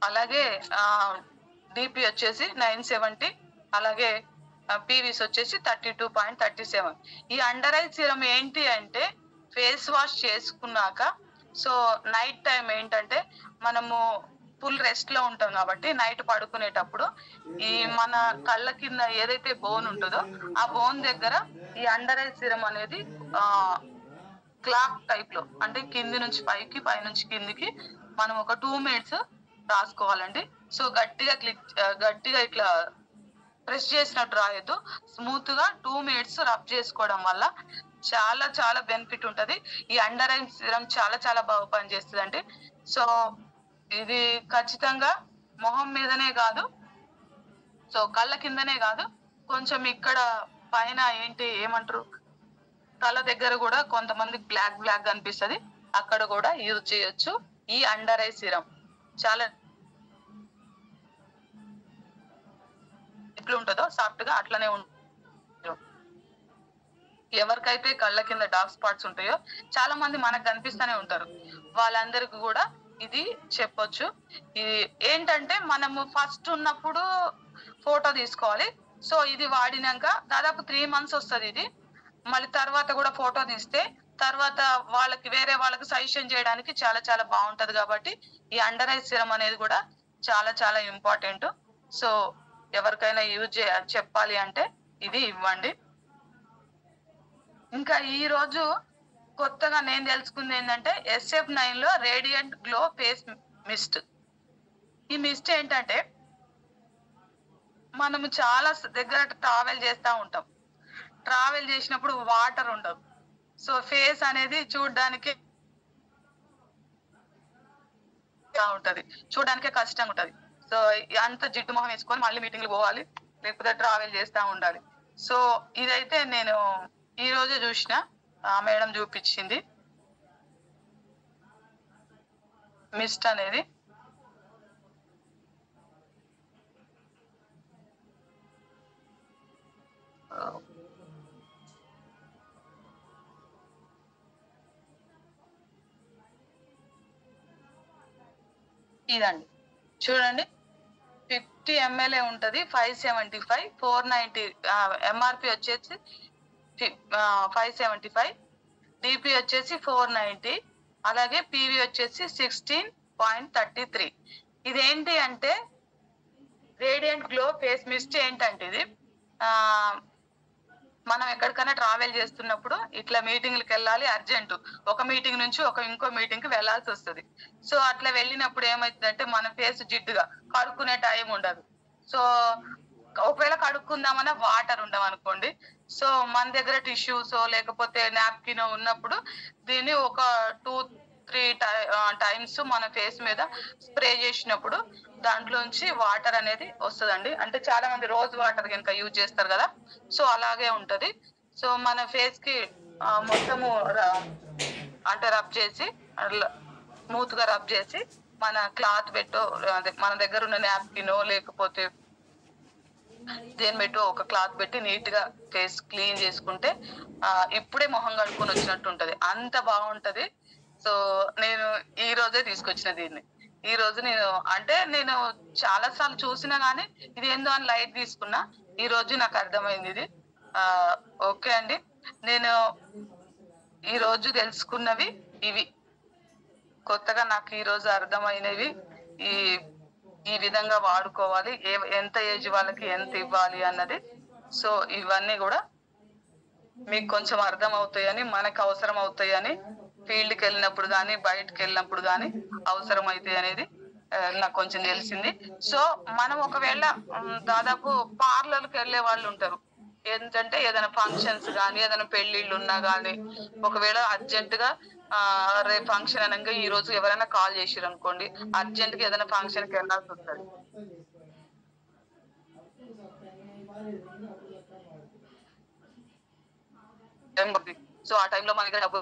అలాగే డిపి వచ్చేసి 970, అలాగే పీవీస్ వచ్చేసి 32.37. ఈ అండర్ ఐ సిరం ఏంటి అంటే ఫేస్ వాష్ చేసుకున్నాక సో నైట్ టైం ఏంటంటే మనము ఫుల్ రెస్ట్ లో ఉంటాం కాబట్టి నైట్ పడుకునేటప్పుడు ఈ మన కళ్ళ కింద ఏదైతే బోన్ ఉంటుందో ఆ బోన్ దగ్గర ఈ అండర్ ఐ సిరం అనేది క్లాక్ టైప్ లో, అంటే కింది నుంచి పైకి పై నుంచి కిందికి మనం ఒక 2 minutes రాసుకోవాలండి. సో గట్టిగా ఇట్లా ప్రెస్ చేసినట్టు రాయొద్దు, స్మూత్ గా 2 minutes రబ్ చేసుకోవడం వల్ల చాలా చాలా బెనిఫిట్ ఉంటది. ఈ అండర్ ఐ సిరం చాలా చాలా బాగా పనిచేస్తుంది అండి. సో ఇది ఖచ్చితంగా మొహం మీదనే కాదు, సో కళ్ళ కిందనే కాదు, కొంచెం ఇక్కడ పైన ఏమంటారు తల దగ్గర కూడా కొంతమంది బ్లాక్ కనిపిస్తుంది, అక్కడ కూడా యూజ్ చేయొచ్చు ఈ అండర్ ఐ సిరం. చాలా ఎట్లా ఉంటుందో సాఫ్ట్ గా అట్లనే ఉంటుంది. ఎవరికైతే కళ్ళ కింద డార్క్ స్పాట్స్ ఉంటాయో చాలా మంది మనకు కనిపిస్తూనే ఉంటారు, వాళ్ళందరికి కూడా ఇది చెప్పొచ్చు. ఇది ఏంటంటే మనము ఫస్ట్ ఉన్నప్పుడు ఫోటో తీసుకోవాలి. సో ఇది వాడినాక దాదాపు 3 months వస్తుంది ఇది. మళ్ళీ తర్వాత కూడా ఫోటో తీస్తే తర్వాత వేరే వాళ్ళకి సజెషన్ చేయడానికి చాలా చాలా బాగుంటది. కాబట్టి ఈ అండర్ ఐ సిరం అనేది కూడా చాలా చాలా ఇంపార్టెంట్. సో ఎవరికైనా చెప్పాలి అంటే ఇది ఇవ్వండి. ఇంకా ఈ రోజు కొత్తగా నేను తెలుసుకుంది ఏంటంటే SF9 లో రేడియంట్ గ్లో ఫేస్ మిస్ట్. ఈ మిస్ట్ ఏంటంటే మనము చాలా దగ్గర ట్రావెల్ చేస్తూ ఉంటాం, ట్రావెల్ చేసినప్పుడు వాటర్ ఉండవు, సో ఫేస్ అనేది చూడడానికే కష్టంగా ఉంటది. సో అంత జిడ్డు మొహం వేసుకొని మళ్ళీ మీటింగ్లు పోవాలి, లేకపోతే ట్రావెల్ చేస్తూ ఉండాలి. సో ఇదైతే నేను ఈ రోజే చూసిన, ఆ మేడం చూపించింది మిస్ట్ అనేది. ఇదండి చూడండి, 50 ml ఉంటది, 575, 490 ఎంఆర్పి వచ్చేసి 575, డిపి వచ్చేసి 490, అలాగే పివి వచ్చేసి 16.33. ఇదేంటి అంటే రేడియంట్ గ్లో ఫేస్ మిస్ట్. ఏంటంటే ఇది మనం ఎక్కడికైనా ట్రావెల్ చేస్తున్నప్పుడు ఇట్లా మీటింగ్లకు వెళ్ళాలి, అర్జెంట్ ఒక మీటింగ్ నుంచి ఇంకో మీటింగ్ కి వెళ్లాల్సి వస్తుంది. సో అట్లా వెళ్ళినప్పుడు ఏమైతుందంటే మన ఫేస్ జిడ్డుగా, కడుక్కునే టైం ఉండదు. సో ఒకవేళ కడుక్కుందామన్నా వాటర్ ఉండవు అనుకోండి. సో మన దగ్గర టిష్యూస్ లేకపోతే నాప్కిన్ ఉన్నప్పుడు దీన్ని ఒక 2-3 టైమ్స్ మన ఫేస్ మీద స్ప్రే చేసినప్పుడు దాంట్లోంచి వాటర్ అనేది వస్తుందండి. అంటే చాలా మంది రోజ్ వాటర్ కనుక యూజ్ చేస్తారు కదా, సో అలాగే ఉంటది. సో మన ఫేస్ కి మొత్తము అంటే రబ్ చేసి స్మూత్ గా రబ్ చేసి మన క్లాత్ పెట్టో, మన దగ్గర ఉన్న నాప్కిన్ లేకపోతే దేని పెట్టో ఒక క్లాత్ పెట్టి నీట్ గా ఫేస్ క్లీన్ చేసుకుంటే ఇప్పుడే మొహం కడుక్కొని వచ్చినట్టు ఉంటది, అంత బాగుంటది. సో నేను ఈ రోజే తీసుకొచ్చిన దీన్ని. ఈ రోజు నేను చాలా సార్లు చూసినా గానీ ఇది ఏందో అని లైట్ తీసుకున్నా. ఈ రోజు నాకు అర్థమైంది ఇది. ఓకే అండి, నేను ఈ రోజు తెలుసుకున్నవి ఇవి, కొత్తగా నాకు ఈ రోజు అర్థమైనవి. ఈ ఈ విధంగా వాడుకోవాలి, ఎంత ఏజ్ వాళ్ళకి ఎంత ఇవ్వాలి అన్నది. సో ఇవన్నీ కూడా మీకు కొంచెం అర్థం అవుతాయని, మనకు అవసరం అవుతాయని, ఫీల్డ్కి వెళ్ళినప్పుడు కానీ బయటకు వెళ్ళినప్పుడు కానీ అవసరం అవుతాయి అనేది నాకు కొంచెం తెలిసింది. సో మనం ఒకవేళ దాదాపు పార్లర్కి వెళ్ళే వాళ్ళు ఉంటారు, ఏంటంటే ఏదైనా ఫంక్షన్స్ కానీ ఏదైనా పెళ్లిళ్ళు ఉన్నా కానీ, ఒకవేళ అర్జెంట్ గా రేపు ఫంక్షన్ అనగా ఈ రోజు ఎవరైనా కాల్ చేసిరు అనుకోండి, అర్జెంట్ గా ఏదైనా ఫంక్షన్ కి వెళ్ళాల్సి వస్తుంది. సో ఆ టైంలో మన దగ్గర డబ్బు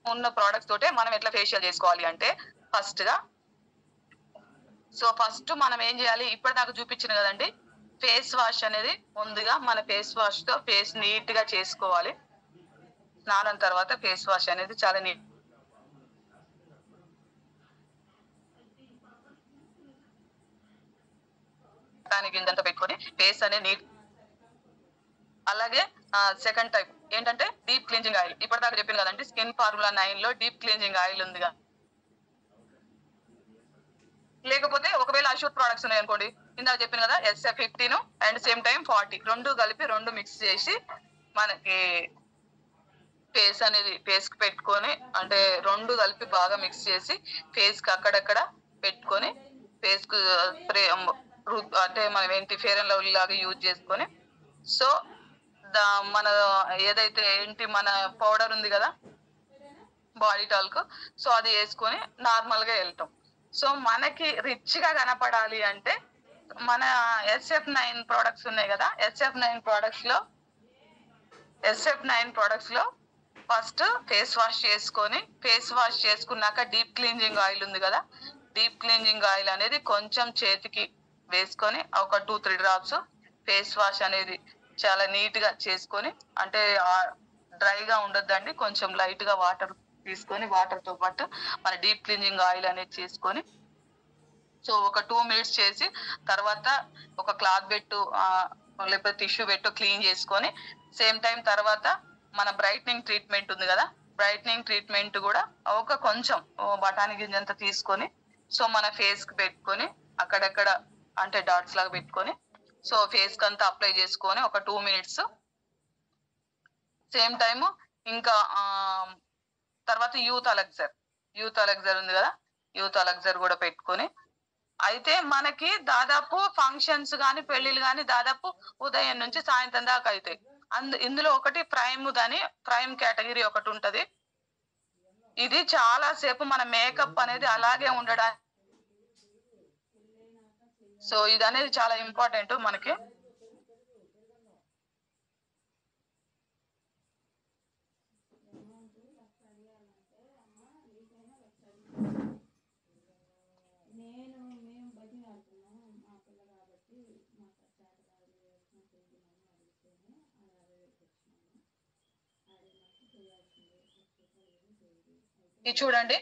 ఉన్న ప్రోడక్ట్స్ తోటే మనం ఎట్లా ఫేషియల్ చేసుకోవాలి అంటే ఫస్ట్ మనం ఏం చేయాలి, ఇప్పటిదాకా చూపించిన కదండి ఫేస్ వాష్ అనేది. ముందుగా మన ఫేస్ వాష్ తో ఫేస్ నీట్ గా చేసుకోవాలి. స్నానం తర్వాత ఫేస్ వాష్ అనేది చాలా నీట్ గింజంతా పెట్టుకొని ఫేస్ అనేది నీట్. అలాగే సెకండ్ టైప్ ఏంటంటే డీప్ క్లీన్జింగ్ ఆయిల్. ఇప్పటిదాకా చెప్పాను కదండి, స్కిన్ ఫార్ములా 9 లో డీప్ క్లీన్జింగ్ ఆయిల్ ఉందిగా. లేకపోతే ఒకవేళ అష్యూర్ ప్రొడక్ట్స్ ఉన్నాయి అనుకోండి, ఇందాక చెప్పాను కదా SF 15 అండ్ సేమ్ టైం 40 రెండు కలిపి మిక్స్ చేసి మనకి ఫేస్ కి పెట్టుకొని, అంటే రెండు కలిపి బాగా మిక్స్ చేసి ఫేస్ కి అక్కడక్కడ పెట్టుకొని ఫేస్ కు స్ప్రే అంటే మనం ఏంటి ఫేర్ అండ్ లవ్లీ లాగా యూజ్ చేసుకొని, సో మన ఏదైతే మన పౌడర్ ఉంది కదా బాడీ టాల్క్, సో అది వేసుకొని నార్మల్ గా వెళ్తాం. సో మనకి రిచ్ గా కనపడాలి అంటే మన SF 9 ప్రొడక్ట్స్ ఉన్నాయి కదా, SF 9 ప్రొడక్ట్స్ లో ఫస్ట్ ఫేస్ వాష్ చేసుకొని, ఫేస్ వాష్ చేసుకున్నాక డీప్ క్లీన్జింగ్ ఆయిల్ ఉంది కదా, డీప్ క్లీన్జింగ్ ఆయిల్ అనేది కొంచెం చేతికి వేసుకొని ఒక 2-3 డ్రాప్స్ ఫేస్ వాష్ అనేది చాలా నీట్ గా చేసుకొని, అంటే డ్రైగా ఉండొద్దండి, కొంచెం లైట్ గా వాటర్ తీసుకొని వాటర్ తో పాటు మన డీప్ క్లీన్జింగ్ ఆయిల్ అనేది చేసుకొని, సో ఒక 2 minutes చేసి తర్వాత ఒక క్లాత్ పెట్టు లేకపోతే టిష్యూ పెట్టు క్లీన్ చేసుకొని, సేమ్ టైం తర్వాత మన బ్రైట్నింగ్ ట్రీట్మెంట్ ఉంది కదా, బ్రైట్నింగ్ ట్రీట్మెంట్ కూడా ఒక కొంచెం బఠానీ గింజంతా తీసుకొని, సో మన ఫేస్ కి పెట్టుకొని అక్కడక్కడ అంటే డాట్స్ లాగా పెట్టుకొని, సో ఫేస్ కి అంతా అప్లై చేసుకొని ఒక 2 minutes. సేమ్ టైము ఇంకా తర్వాత యూత్ అలెక్జర్ ఉంది కదా, యూత్ అలెక్జర్ కూడా పెట్టుకొని. అయితే మనకి దాదాపు ఫంక్షన్స్ గాని పెళ్లిళ్ళు గాని దాదాపు ఉదయం నుంచి సాయంత్రం దాకా అవుతాయి. ఇందులో ఒకటి ప్రైమ్ కేటగిరీ ఒకటి ఉంటది. ఇది చాలా సేపు మన మేకప్ అనేది అలాగే ఉండడానికి, సో ఇది అనేది చాలా ఇంపార్టెంట్ మనకి. ఇది చూడండి,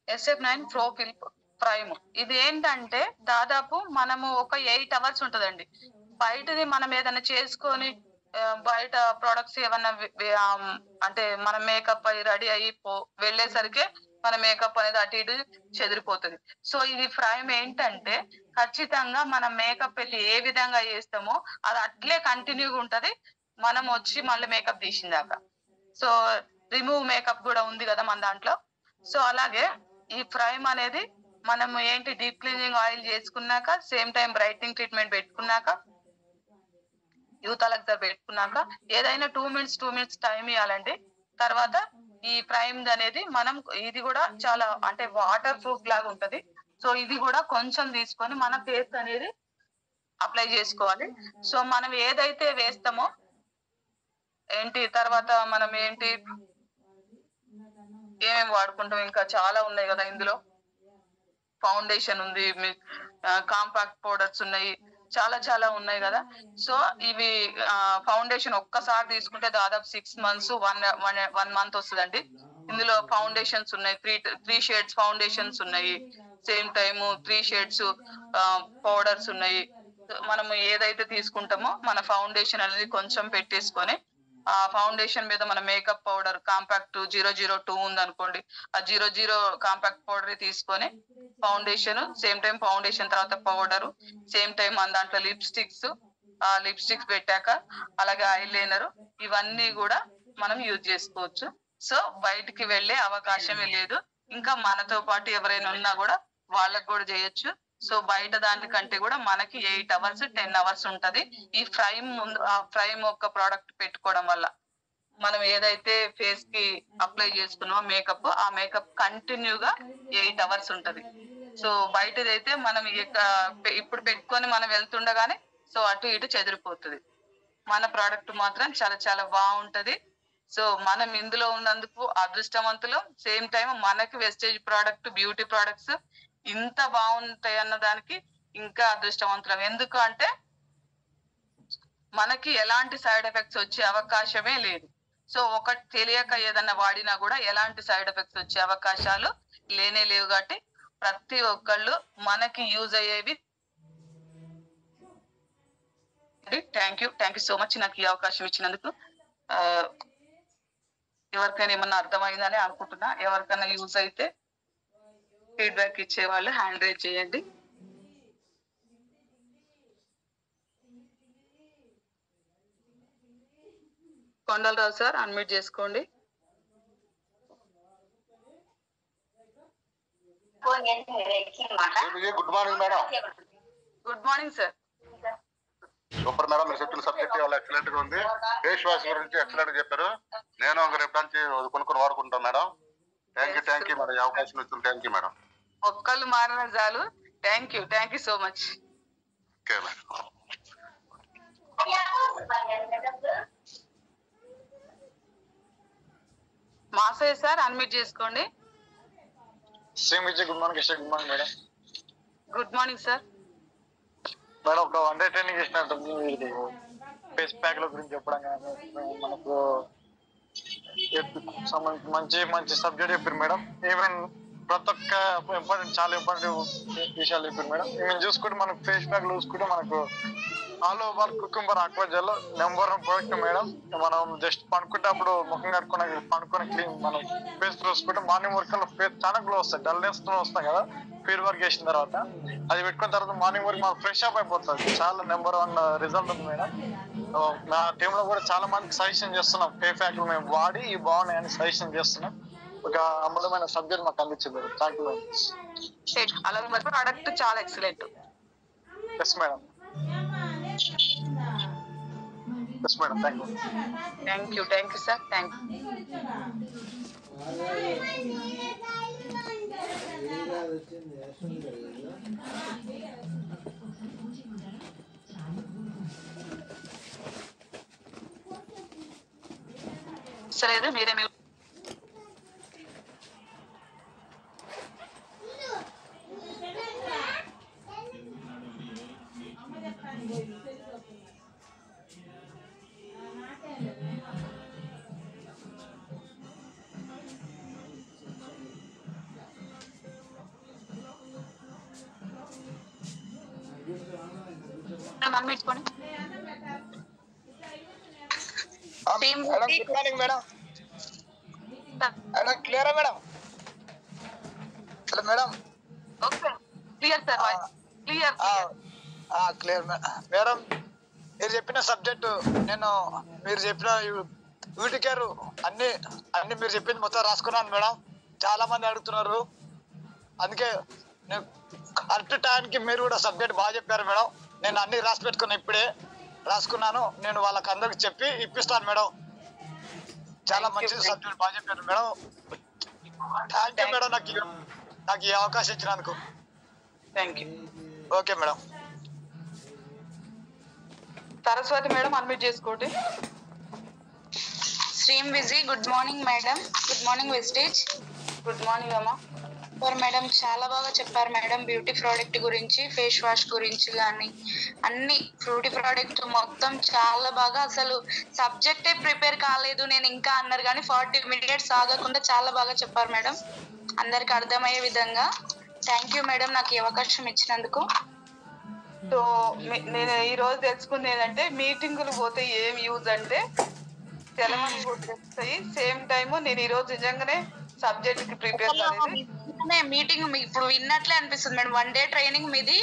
SF9 ప్రొఫిల్ ప్రైమ్. ఇది ఏంటంటే దాదాపు మనము ఒక 8 అవర్స్ ఉంటదండి. బయటది మనం ఏదైనా చేసుకొని బయట ప్రొడక్ట్స్ ఏమన్నా అంటే మన మేకప్ అయి రెడీ అయ్యి వెళ్ళేసరికి మన మేకప్ అనేది అటు ఇటు చెదిరిపోతుంది. సో ఇది ప్రైమ్ ఏంటంటే ఖచ్చితంగా మనం మేకప్ పెట్టి ఏ విధంగా చేస్తామో అది అట్లే కంటిన్యూగా ఉంటది మనం వచ్చి మళ్ళీ మేకప్ తీసిందాక. సో రిమూవ్ మేకప్ కూడా ఉంది కదా మన దాంట్లో. సో అలాగే ఈ ప్రైమ్ అనేది మనం ఏంటి డీప్ క్లీనింగ్ ఆయిల్ చేసుకున్నాక సేమ్ టైం బ్రైట్నింగ్ ట్రీట్మెంట్ పెట్టుకున్నాక యూత్ అలెక్సర్ పెట్టుకున్నాక ఏదైనా 2 మినిట్స్ టైం ఇవ్వాలండి. తర్వాత ఈ ప్రైమ్ అనేది మనం ఇది కూడా చాలా అంటే వాటర్ ప్రూఫ్ లాగా ఉంటది. సో ఇది కూడా కొంచెం తీసుకొని మన ఫేస్ అనేది అప్లై చేసుకోవాలి. సో మనం ఏదైతే వేస్తామో ఏంటి తర్వాత మనం ఏంటి ఏమేమి వాడుకుంటాం ఇంకా చాలా ఉన్నాయి కదా ఇందులో. ఫౌండేషన్ ఉంది, కాంపాక్ట్ పౌడర్స్ ఉన్నాయి, చాలా చాలా ఉన్నాయి కదా. సో ఇవి ఫౌండేషన్ ఒక్కసారి తీసుకుంటే దాదాపు 6 months 1 month వస్తుందండి. ఇందులో ఫౌండేషన్స్ ఉన్నాయి, త్రీ షేడ్స్ ఫౌండేషన్స్ ఉన్నాయి, సేమ్ టైమ్ 3 షేడ్స్ పౌడర్స్ ఉన్నాయి. మనము ఏదైతే తీసుకుంటామో మన ఫౌండేషన్ అనేది కొంచెం పెట్టేసుకొని ఆ ఫౌండేషన్ మీద మన మేకప్ పౌడర్ కాంపాక్ట్ 002 ఉంది అనుకోండి, ఆ 00 కాంపాక్ట్ పౌడర్ తీసుకొని ఫౌండేషన్ సేమ్ టైం ఫౌండేషన్ తర్వాత పౌడర్ సేమ్ టైం మన దాంట్లో లిప్స్టిక్స్ పెట్టాక అలాగే ఐలైనర్ ఇవన్నీ కూడా మనం యూజ్ చేసుకోవచ్చు. సో బయటికి వెళ్ళే అవకాశమే లేదు. ఇంకా మనతో పాటు ఎవరైనా ఉన్నా కూడా వాళ్ళకు కూడా చేయొచ్చు. సో బయట దానికంటే కూడా మనకి 8 అవర్స్ 10 అవర్స్ ఉంటది ఈ ప్రైమ్ ఒక ప్రోడక్ట్ పెట్టుకోవడం వల్ల. మనం ఏదైతే ఫేస్ కి అప్లై చేసుకున్నామో ఆ మేకప్ కంటిన్యూగా 8 అవర్స్ ఉంటది. సో బయటదైతే మనం ఇప్పుడు పెట్టుకొని మనం వెళ్తుండగానే సో అటు ఇటు చెదిరిపోతుంది. మన ప్రోడక్ట్ మాత్రం చాలా చాలా బాగుంటది. సో మనం ఇందులో ఉన్నందుకు అదృష్టవంతులు. సేమ్ టైం మనకి వెస్టేజ్ ప్రోడక్ట్ బ్యూటీ ప్రొడక్ట్స్ ఇంత బాగుంటాయి అన్న దానికి ఇంకా అదృష్టవంతులం. ఎందుకు అంటే మనకి ఎలాంటి సైడ్ ఎఫెక్ట్స్ వచ్చే అవకాశమే లేదు. సో ఒకటి తెలియక ఏదన్నా వాడినా కూడా ఎలాంటి సైడ్ ఎఫెక్ట్స్ వచ్చే అవకాశాలు లేనే లేవు. కాబట్టి ప్రతి ఒక్కళ్ళు మనకి యూజ్ అయ్యేవి. థ్యాంక్ యూ సో మచ్ నాకు ఈ అవకాశం ఇచ్చినందుకు. ఎవరికైనా ఏమన్నా అర్థమైందని అనుకుంటున్నా. ఎవరికైనా యూజ్ అయితే ఫీడ్బ్యాక్ ఇచ్చే వాళ్ళు హ్యాండ్ రైజ్ చేయండి. కొండలరావు సార్ అన్మ్యూట్ చేసుకోండి. Good morning madam. Good morning sir. Super madam, మీరు చెప్పిన సబ్జెక్ట్ చాలా ఎక్సలెంట్ గా ఉంది. ఫేస్ వాష్ గురించి ఎక్సలెంట్ చెప్పారు. నేను ఒక రేపు నుంచి కొనుక్కొని వాడుకుంటాను మేడం. థ్యాంక్ యూ మేడం, ఈ అవకాశం ఇస్తుంది. Thank you madam. ఒక్కళ్ళు మారిన చాలు. Thank you so much. Okay madam. Masayya sir unmute చేసుకోండి. Good morning sir. Good morning madam. Good morning sir. Madam ఒక 1 day ట్రైనింగ్ చేసినట్టుంది. ఫేస్ ప్యాక్ల గురించి చెప్పడం కానీ మనకు మంచి మంచి సబ్జెక్ట్ చెప్పారు మేడం. ఈవెన్ ప్రతి ఒక్క చాలా ఇంపార్టెంట్ విషయాలు చెప్పారు మేడం. ఈవెన్ చూసుకుంటే మనకు ఫేస్ ప్యాక్లు చూసుకుంటే మనకు all over cucumber aqua gel number 1 product madam. మనం జస్ట్ పడుకుంటప్పుడు ముఖం పడుకొని క్లీన్ మనం ఫేస్ చూసుకుంటే మార్నింగ్ వర్క్ ఫేస్ చాలా గ్లో వస్తాయి. డల్నెస్ తో వస్తాం కదా ఫీడ్ వర్క్ చేసిన తర్వాత, అది పెట్టుకున్న తర్వాత మార్నింగ్ వర్క్ మనం ఫ్రెష్ అప్ అయిపోతుంది. చాలా నెంబర్ 1 రిజల్ట్ ఉంది మేడం. మా టీమ్ లో కూడా చాలా మందికి సజెషన్ చేస్తున్నాం. ఫేస్ ప్యాక్లు మేము వాడి ఈ బాగున్నాయని సజెషన్ చేస్తున్నాం. ఒక అమూల్యమైన సబ్జెక్ట్ మాకు అందించింది. Thank you. అలాగే ప్రోడక్ట్ చాలా excellent. Yes madam. Yes madam. Thank you sir. Thank సరే మీరే unmute madam good morning madam. Madam క్లియరా madam? Hello madam. Okay clear sir voice clear clear madam. మీరు చెప్పిన సబ్జెక్టు మీరు చెప్పిన బ్యూటీ కేర్ అన్ని మీరు చెప్పింది మొత్తం రాసుకున్నాను మేడం. చాలా మంది అడుగుతున్నారు, అందుకే నేను కరెక్ట్ టైంకి మీరు కూడా సబ్జెక్ట్ బాగా చెప్పారు మేడం. నేను అన్ని రాసి పెట్టుకున్నా, ఇప్పుడే రాసుకున్నాను. నేను వాళ్ళకి అందరికి చెప్పి ఇప్పిస్తాను మేడం. చాలా మంచి సబ్జెక్ట్ బాగా చెప్పారు మేడం. థ్యాంక్ యూ మేడం, నాకు ఈ అవకాశం ఇచ్చినందుకు. Thank you. Okay madam. Saraswati madam unmute చేసుకోండి. శ్రీమ్ విజీ good morning madam. Good morning wastage. Good morning అమ్మా. మేడం చాలా బాగా చెప్పారు మేడం. బ్యూటీ ప్రోడక్ట్ గురించి, ఫేస్ వాష్ గురించి కానీ అన్ని బ్యూటీ ప్రోడక్ట్ మొత్తం చాలా బాగా, అసలు సబ్జెక్టే ప్రిపేర్ కాలేదు నేను ఇంకా అన్నారు కానీ 40 minutes ఆగకుండా చాలా బాగా చెప్పారు మేడం, అందరికి అర్థమయ్యే విధంగా. థ్యాంక్ యూ మేడం నాకు ఈ అవకాశం ఇచ్చినందుకు. సో నేను ఈ రోజు తెలుసుకుంది ఏంటంటే, మీటింగులు పోతే ఏం యూజ్ అంటే సెలవులు కూడా వస్తాయి. సేమ్ టైమ్ నేను ఈ రోజు నిజంగానే సబ్జెక్ట్ కి ప్రిపేర్ కాలేదు. మీటింగ్ ఇప్పుడు విన్నట్లే అనిపిస్తుంది మేడం. 1 day ట్రైనింగ్ మీది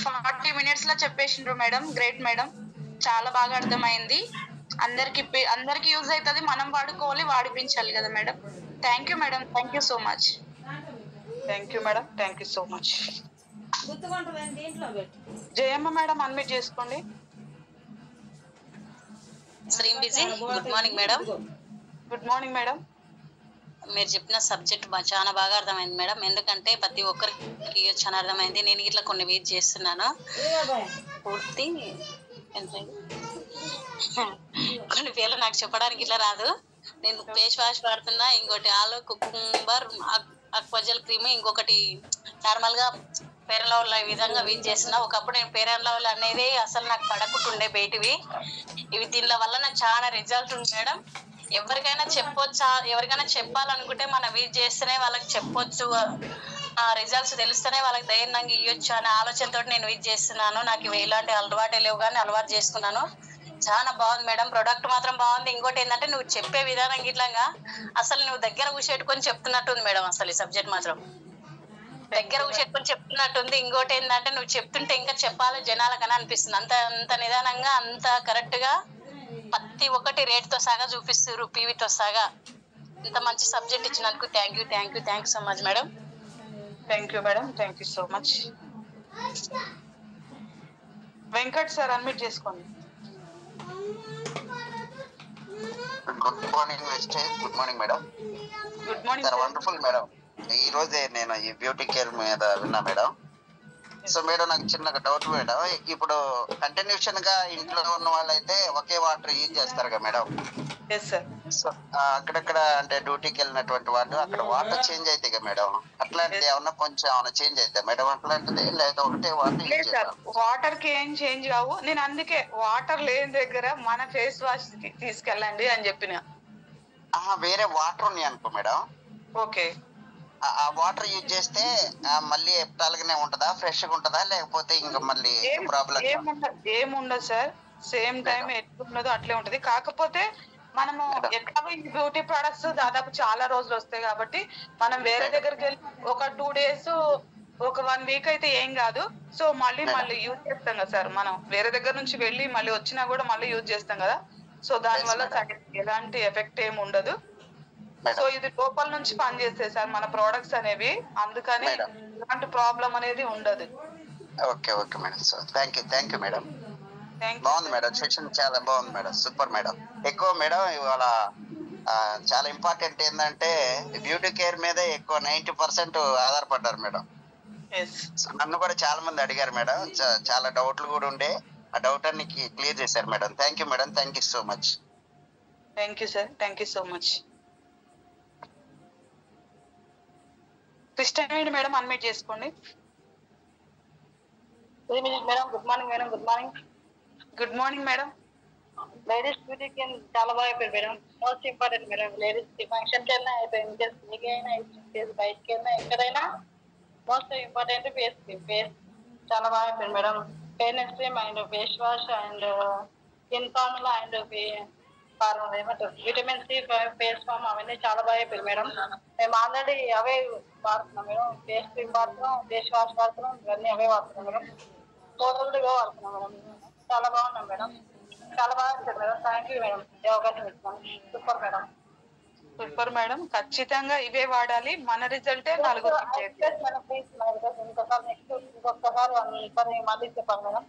40 minutes లో చెప్పేసిండ్రు మేడం. గ్రేట్ మేడం, చాలా బాగా అర్థమైంది. అందరికి యూజ్ అవుతుంది, మనం వాడుకోవాలి, వాడిపించాలి కదా madam. Thank you madam, thank you so much. Thank you madam, thank you so much. Jayamma madam unmute చేసుకోండి. శ్రీమ్ బిజీ good morning madam. Good morning madam. మీరు చెప్పిన సబ్జెక్ట్ చాలా బాగా అర్థమైంది మేడం. ఎందుకంటే ప్రతి ఒక్కరికి చాలా అర్థమైంది. నేను ఇట్లా కొన్ని వీక్ చేస్తున్నాను పూర్తి కొన్ని పేర్లు నాకు చెప్పడానికి ఇట్లా రాదు. నేను ఫేస్ వాష్ వాడుతున్నా, ఇంకోటి ఆలో కుకుంబర్ అక్వజల్ క్రీమ్, ఇంకొకటి నార్మల్ గా ఫెయిర్ అండ్ లవ్లీ విధంగా వీజ్ చేస్తున్నా. ఒకప్పుడు నేను ఫెయిర్ అండ్ లవ్లీ అనేది అసలు నాకు పడకుంటుండే బయటివి. ఇవి దీనిల వల్ల నాకు చాలా రిజల్ట్ ఉంది మేడం. ఎవరికైనా చెప్పొచ్చా, ఎవరికైనా చెప్పాలనుకుంటే మనం వీజ్ చేస్తేనే వాళ్ళకి చెప్పొచ్చు, రిజల్ట్స్ తెలుస్తేనే వాళ్ళకి ధైర్యంగా ఇవ్వచ్చు అనే ఆలోచనతో నేను వీజ్ చేస్తున్నాను. నాకు ఇవి ఇలాంటి అలవాటే లేవు కానీ అలవాటు చేసుకున్నాను. చాలా బాగుంది మేడం, ప్రొడక్ట్ మాత్రం బాగుంది. ఇంకోటి ఏంటంటే నువ్వు చెప్పే విధానం ఇట్లాగా అసలు నువ్వు దగ్గర కూర్చోట్టుకొని చెప్తున్నట్టుంది మేడం. అసలు ఈ సబ్జెక్ట్ మాత్రం దగ్గర కూర్చోట్టుకొని చెప్తున్నట్టుంది. ఇంకోటి ఏంటంటే నువ్వు చెప్తుంటే ఇంకా చెప్పాలి జనాలకని అనిపిస్తుంది. అంత నిదానంగా, అంత కరెక్ట్ గా ప్రతి ఒక్కటి రేట్ తో సగా చూపిస్తారు, పీవీతో సగా. ఇంత మంచి సబ్జెక్ట్ ఇచ్చినందుకు thank you so much madam. Thank you madam, thank you so much. Venkat sir unmute చేసుకోండి. Good morning wastage. Good morning madam. Good morning. Wonderful madam. ఈ రోజే నేను ఈ బ్యూటీ కేర్ మీద విన్నా మేడం. సో మేడం నాకు చిన్న డౌట్ మేడం. ఇప్పుడు కంటిన్యూషన్ గా ఇంట్లో ఉన్న వాళ్ళైతే ఒకే వాటర్ యూజ్ చేస్తారు కదా మేడం. సో అక్కడక్కడ అంటే డ్యూటీకి వెళ్ళినటువంటి వాళ్ళు అక్కడ వాటర్ చేంజ్ అవుతాయి కదా మేడం. అట్లాంటిది ఏమన్నా కొంచెం ఏమన్నా చేంజ్ అవుతాయి మేడం అట్లాంటిది, లేదా ఒకటే వాటర్ యూజ్ చేస్తారు? వాటర్ కి ఏం చేంజ్ కావు. నేను అందుకే వాటర్ లేని దగ్గర మన ఫేస్ వాష్ తీసుకెళ్ళండి అని చెప్పిన. వేరే వాటర్ ఉన్నాయి అనుకో మేడం, ఓకే, ఆ వాటర్ యూజ్ చేస్తే మళ్ళీ ఎప్పటిలాగానే ఉంటదా, ఫ్రెష్ గా ఉంటదా, లేకపోతే ఇంకా మళ్ళీ ప్రాబ్లం? ఏముండదు సార్, సేమ్ టైం ఎట్లున్నదో అట్లే ఉంటది. కాకపోతే మనము ఎట్లా బ్యూటీ ప్రొడక్ట్స్ దాదాపు చాలా రోజులు వస్తాయి కాబట్టి మనం వేరే దగ్గరికి వెళ్ళి ఒక 2 days ఒక 1 week అయితే ఏం కాదు. సో మళ్ళీ యూజ్ చేస్తాం కదా సార్. మనం వేరే దగ్గర నుంచి వెళ్ళి మళ్ళీ వచ్చినా కూడా మళ్ళీ యూజ్ చేస్తాం కదా. సో దాని వల్ల ఎలాంటి ఎఫెక్ట్ ఏమి ఉండదు. సో ఇది లోపల నుంచి పనిచేస్తాయి సార్ మన ప్రోడక్ట్స్ అనేవి, అందుకని ఎలాంటి ప్రాబ్లం అనేది ఉండదు. Okay okay madam. So thank you madam. బాగుంది మేడం, సెషన్ చాలా బాగుంది మేడం, సూపర్ మేడం. ఎక్కువ మేడం ఇవాళ చాలా ఇంపార్టెంట్ ఏంటంటే బ్యూటీ కేర్ మీదే ఎక్కువ 90% ఆధారపడ్డారు మేడం. నన్ను కూడా చాలా మంది అడిగారు మేడం, చాలా డౌట్లు కూడా ఉండే, ఆ డౌట్ అన్ని క్లియర్ చేశారు madam. Thank you madam, thank you so much. Thank you sir, thank you so much. Krishnaveni madam unmute చేసుకోండి. Madam good morning madam. Good morning. Good morning madam. Ladies beauty చాలా బాగా అయిపోయింది madam. Most important madam. Ladies ఫంక్షన్కి వెళ్ళినా అయిపోయింది, మీకైనా బయటకి వెళ్ళినా ఎక్కడైనా మోస్ట్ ఇంపార్టెంట్ ఫేస్ చాలా బాగా అయిపోయింది madam. Fairness cream and face wash and skin formula and ఏమంటారు విటమిన్ సి ఫేస్ ఫామ్ అవన్నీ చాలా బాగా చెప్పారు మేడం. మేము ఆల్రెడీ అవే వాడుతున్నాం మేడం. ఫేస్ క్రీమ్ వాడుతున్నాం, ఫేస్ వాష్ వాడుతున్నాం, ఇవన్నీ అవే వాడుతున్నాం మేడం. టోటల్గా వాడుతున్నాం మేడం. చాలా బాగున్నాం మేడం. చాలా బాగా చెప్పారు మేడం. Thank you madam. ఈ అవకాశం ఇస్తున్నాం. Super madam. సూపర్ మేడం, ఖచ్చితంగా ఇవే వాడాలి. మన రిజల్టే నలుగురికి ఇంకొకసారి మళ్ళీ చెప్పాలి మేడం.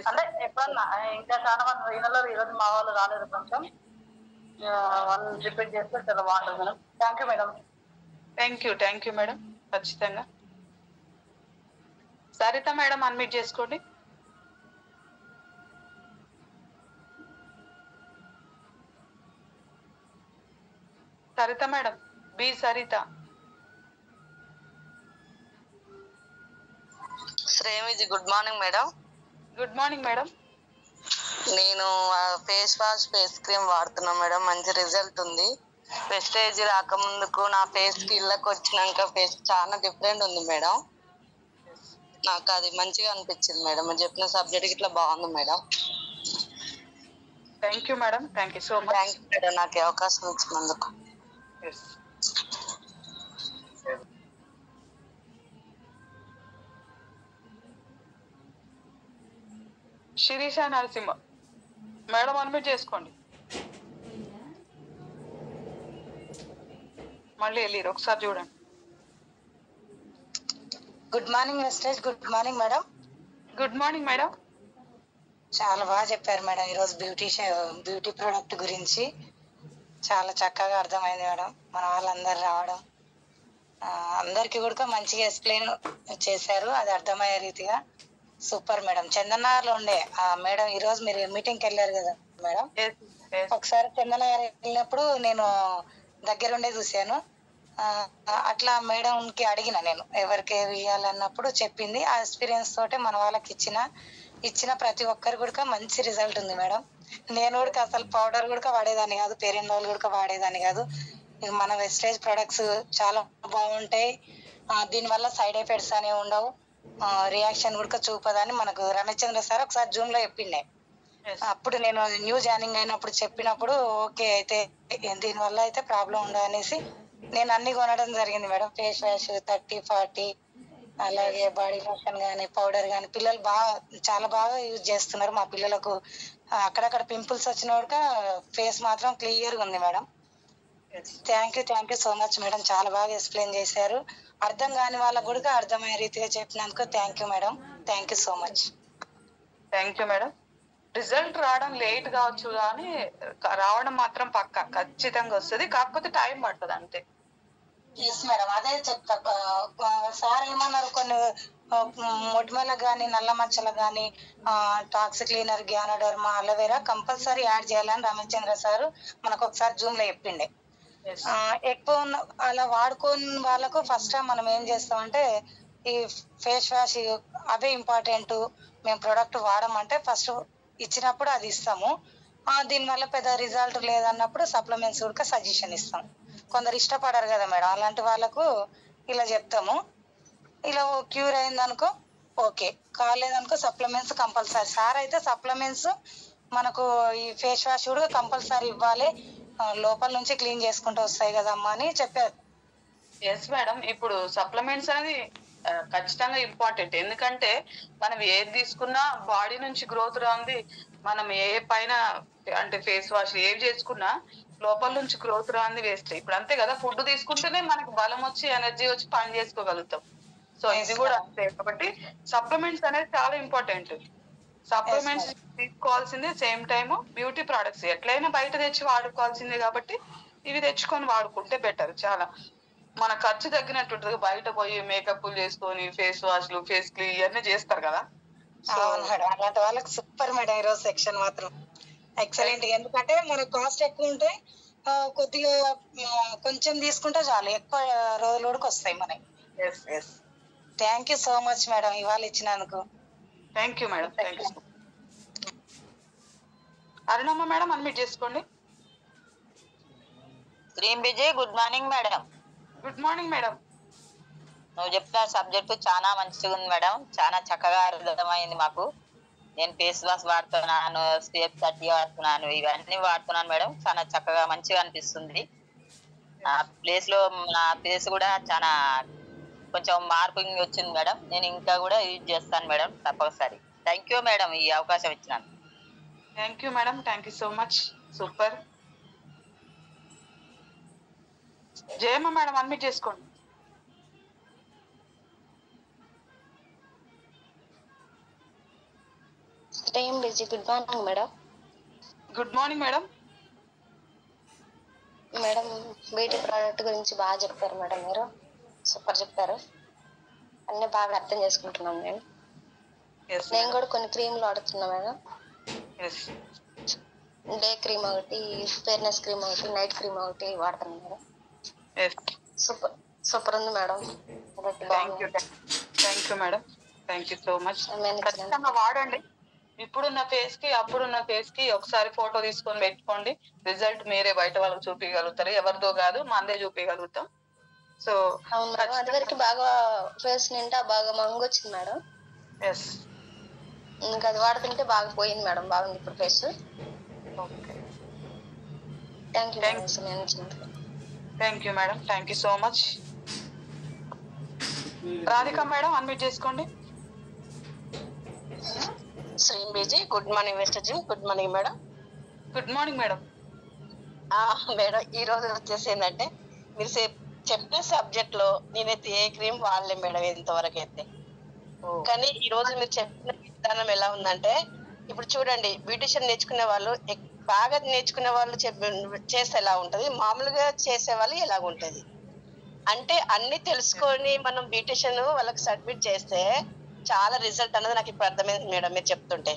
అంటే ఎప్పుడన్నా ఇంకా చాలా మంది వినలేరు. ఈరోజు మా వాళ్ళు రాలేదు, కొంచెం వాళ్ళు రిపీట్ చేస్తే చాలా బాగుంటుంది madam. Thank you madam. Thank you madam. ఖచ్చితంగా. సరిత మేడం అన్మ్యూట్ చేసుకోండి. Sarita madam, B Sarita. శ్రేమిజీ, good morning madam. Good morning madam. నేను ఫేస్ వాష్ ఫేస్ క్రీమ్ వాడుతున్నా మేడం. మంచి రిజల్ట్ ఉంది. ప్రెస్టేజ్ రాకముందుకు నా ఫేస్ కి ఇళ్ళకి వచ్చినాక ఫేస్ చాలా డిఫరెంట్ ఉంది మేడం. నాకు అది మంచిగా అనిపించింది మేడం. మీరు చెప్పిన సబ్జెక్ట్ ఇట్లా బాగుంది madam. Thank you madam. Thank you so much. Thank you madam, నాకు ఈ అవకాశం ఇచ్చినందుకు. శిరీష నరసింహ మేడం అన్మ్యూట్ చేసుకోండి. మళ్ళీ వెళ్ళిరు, ఒకసారి చూడండి. Good morning wastage. Good morning madam. Good morning madam. చాలా బాగా చెప్పారు మేడం. ఈరోజు బ్యూటీ ప్రోడక్ట్ గురించి చాలా చక్కగా అర్థమైంది మేడం. మన వాళ్ళందరూ రావడం, అందరికి కూడా మంచిగా ఎక్స్ప్లెయిన్ చేశారు, అది అర్థమయ్యే రీతిగా. Super madam. చందనగర్లో ఉండే మేడం, ఈరోజు మీరు మీటింగ్కి వెళ్ళారు కదా మేడం, ఒకసారి చందనగర్ వెళ్ళినప్పుడు నేను దగ్గరుండే చూశాను. అట్లా మేడంకి అడిగిన, నేను ఎవరికి ఇవ్వాలన్నప్పుడు చెప్పింది. ఆ ఎక్స్పీరియన్స్ తోటే మన వాళ్ళకి ఇచ్చిన ప్రతి ఒక్కరు కూడా మంచి రిజల్ట్ ఉంది మేడం. నేను కూడా అసలు పౌడర్ కూడా వాడేదాన్ని కాదు, పేరెంట్ వాళ్ళు కూడా వాడేదాన్ని కాదు. మన వెస్టేజ్ ప్రొడక్ట్స్ చాలా బాగుంటాయి, దీనివల్ల సైడ్ ఎఫెక్ట్స్ అనేవి ఉండవు, రియాక్షన్ కూడా చూపదని మనకు రమేశ్చంద్ర సార్ ఒకసారి జూమ్ లో చెప్పిండే. అప్పుడు నేను న్యూ జాయినింగ్ అయినప్పుడు చెప్పినప్పుడు ఓకే అయితే దీనివల్ల అయితే ప్రాబ్లం ఉండదు అనేసి నేను అన్ని కొనడం జరిగింది మేడం. ఫేస్ వాష్ 30-40, అలాగే బాడీ లోషన్ కానీ పౌడర్ కానీ పిల్లలు చాలా బాగా యూజ్ చేస్తున్నారు. మా పిల్లలకు అక్కడక్కడ పింపుల్స్ వచ్చిన కూడా ఫేస్ మాత్రం క్లియర్గా ఉంది madam. Thank you so much madam. చాలా బాగా ఎక్స్ప్లెయిన్ చేశారు. అర్థం కాని వాళ్ళకు కూడా అర్థమయ్యే రీతిగా చెప్పినందుకు thank you madam. Thank you so much. Thank you madam. Result రావడం లేట్ కావచ్చు కానీ రావడం మాత్రం పక్కా ఖచ్చితంగా వస్తుంది, కాకపోతే టైం పడుతుంది అంతే. ఎస్ మేడం, అదే చెప్తా. సార్ ఏమన్నారు, కొన్ని మొటిమలకు కానీ నల్ల మచ్చలకు కానీ talks cleaner, ganoderma, aloe vera compulsory add చేయాలని రమేశ్చంద్ర సార్ మనకు ఒకసారి జూమ్ లో చెప్పిండే. ఎక్కువ అలా వాడుకోని వాళ్ళకు ఫస్ట్ టైం మనం ఏం చేస్తామంటే ఈ ఫేస్ వాష్ అవే ఇంపార్టెంట్, మేము ప్రొడక్ట్ వాడమంటే ఫస్ట్ ఇచ్చినప్పుడు అది ఇస్తాము. దీనివల్ల పెద్ద రిజల్ట్ లేదన్నప్పుడు సప్లిమెంట్స్ కూడా సజెషన్ ఇస్తాం. కొందరు ఇష్టపడరు కదా మేడం, అలాంటి వాళ్ళకు ఇలా చెప్తాము. ఇలా క్యూర్ అయిందనుకో ఓకే, కాలేదనుకో సప్లిమెంట్స్ కంపల్సరీ. సార్ అయితే సప్లిమెంట్స్ మనకు ఈ ఫేస్ వాష్ కూడా కంపల్సరీ ఇవ్వాలి, లోపల నుంచి క్లీన్ చేసుకుంటూ వస్తాయి కదమ్మా అని చెప్పారు. ఎస్ మేడం, ఇప్పుడు సప్లిమెంట్స్ అనేది ఖచ్చితంగా ఇంపార్టెంట్. ఎందుకంటే మనం ఏది తీసుకున్నా బాడీ నుంచి గ్రోత్ రాంది, మనం ఏ పైన అంటే ఫేస్ వాష్ ఏవి చేసుకున్నా లోపల నుంచి గ్రోత్ రాంది వేస్ట్. ఇప్పుడు అంతే కదా, ఫుడ్ తీసుకుంటేనే మనకు బలం వచ్చి ఎనర్జీ వచ్చి పని చేసుకోగలుగుతాం. సో ఇది కూడా అంతే. కాబట్టి సప్లిమెంట్స్ అనేది చాలా ఇంపార్టెంట్. సప్లిమెంట్స్ తీసుకోవాల్సిందే, సేమ్ టైమ్ బ్యూటీ ప్రొడక్ట్స్ ఎట్లయినా బయట తెచ్చి వాడుకోవాల్సిందే. కాబట్టి ఇవి తెచ్చుకొని వాడుకుంటే బెటర్. చాలా మన ఖర్చు తగ్గినట్టు బయట పోయి మేకప్ చేసుకొని ఫేస్ వాష్లు ఫేస్ క్లీన్ ఇవన్నీ చేస్తారు కదా. అవును మేడం, అలాంటి వాళ్ళకి సూపర్ మేడం ఈరోజు సెక్షన్ మాత్రం ఎక్సలెంట్. ఎందుకంటే మన కాస్ట్ ఎక్కువ ఉంటే కొద్దిగా కొంచెం తీసుకుంటే చాలు, ఎక్కువ రోజులు వస్తాయి మనకి. Thank you so much madam ఇవాళ ఇచ్చినందుకు. Thank you madam. Thank you. Arunamma madam unmute చేసుకోండి. గ్రీన్ విజయ్, good morning madam. Good morning madam. నువ్వు చెప్పిన సబ్జెక్టు చాలా మంచిగా ఉంది మేడం, చాలా చక్కగా అర్థమైంది మాకు. నేను ఫేస్ వాష్ వాడుతున్నాను, స్టెప్ 30 వాడుతున్నాను, ఇవన్నీ వాడుతున్నాను మేడం. చాలా చక్కగా మంచిగా అనిపిస్తుంది. నా ఫేస్ కూడా చాలా కొంచెం మార్పింగ్ వచ్చింది మేడం. నేను ఇంకా కూడా యూజ్ చేస్తాను మేడం తప్పనిసరి. థ్యాంక్ యూ మేడం ఈ అవకాశం ఇచ్చినాను. Thank you madam, thank you so much. Super. Jayamma madam admit చేసుకోండి. Good morning madam. Good morning madam. Madam beauty product గురించి బాగా చెప్పారు మేడం, మీరు సూపర్ చెప్పారు. అన్ని బాగా అర్థం చేసుకుంటున్నాను నేను. నేను కూడా కొన్ని క్రీమ్లు వాడుతున్నా మేడం. డే క్రీమ్ ఒకటి, ఫేర్నెస్ క్రీమ్ ఒకటి, నైట్ క్రీమ్ ఒకటి వాడుతున్నాను మేడం. సూపర్ సూపర్ ఉంది madam. Thank you madam, thank you so much. ఖచ్చితంగా వాడండి. ఇప్పుడున్న ఫేస్ కి అప్పుడున్న ఫేస్ కి ఒకసారి ఫోటో తీసుకొని పెట్టుకోండి. రిజల్ట్ మీరే బయట వాళ్ళకి చూపించగలుగుతారు, ఎవరిదో కాదు మనదే చూపించగలుగుతాం. సో అది వరకు బాగా ఫేస్ నిండా బాగా మంగు వచ్చింది మేడం. ఇంకా అది వాడుతుంటే బాగా పోయింది మేడం, బాగుంది ఇప్పుడు face. Thank you madam, thank you so much. Radhika madam unmute చేసుకోండి. శ్రీం బీజీ good morning Westige. Good morning madam. Good morning madam. Madam ఈ రోజు వచ్చేసి ఏంటంటే మీరు చెప్పిన సబ్జెక్ట్ లో నేనైతే ఏ క్రీమ్ వాడలే మేడం ఇంతవరకు అయితే. కానీ ఈ రోజు మీరు చెప్పిన విధానం ఎలా ఉందంటే, ఇప్పుడు చూడండి బ్యూటిషియన్ నేర్చుకునే వాళ్ళు బాగా నేర్చుకునే వాళ్ళు చేస్తే ఎలా ఉంటది, మామూలుగా చేసే వాళ్ళు ఎలాగుంటది అంటే అన్ని తెలుసుకొని మనం బ్యూటిషియన్ వాళ్ళకి సబ్మిట్ చేస్తే చాలా రిజల్ట్ అనేది నాకు ఇప్పుడు అర్థమైంది మేడం మీరు చెప్తుంటే.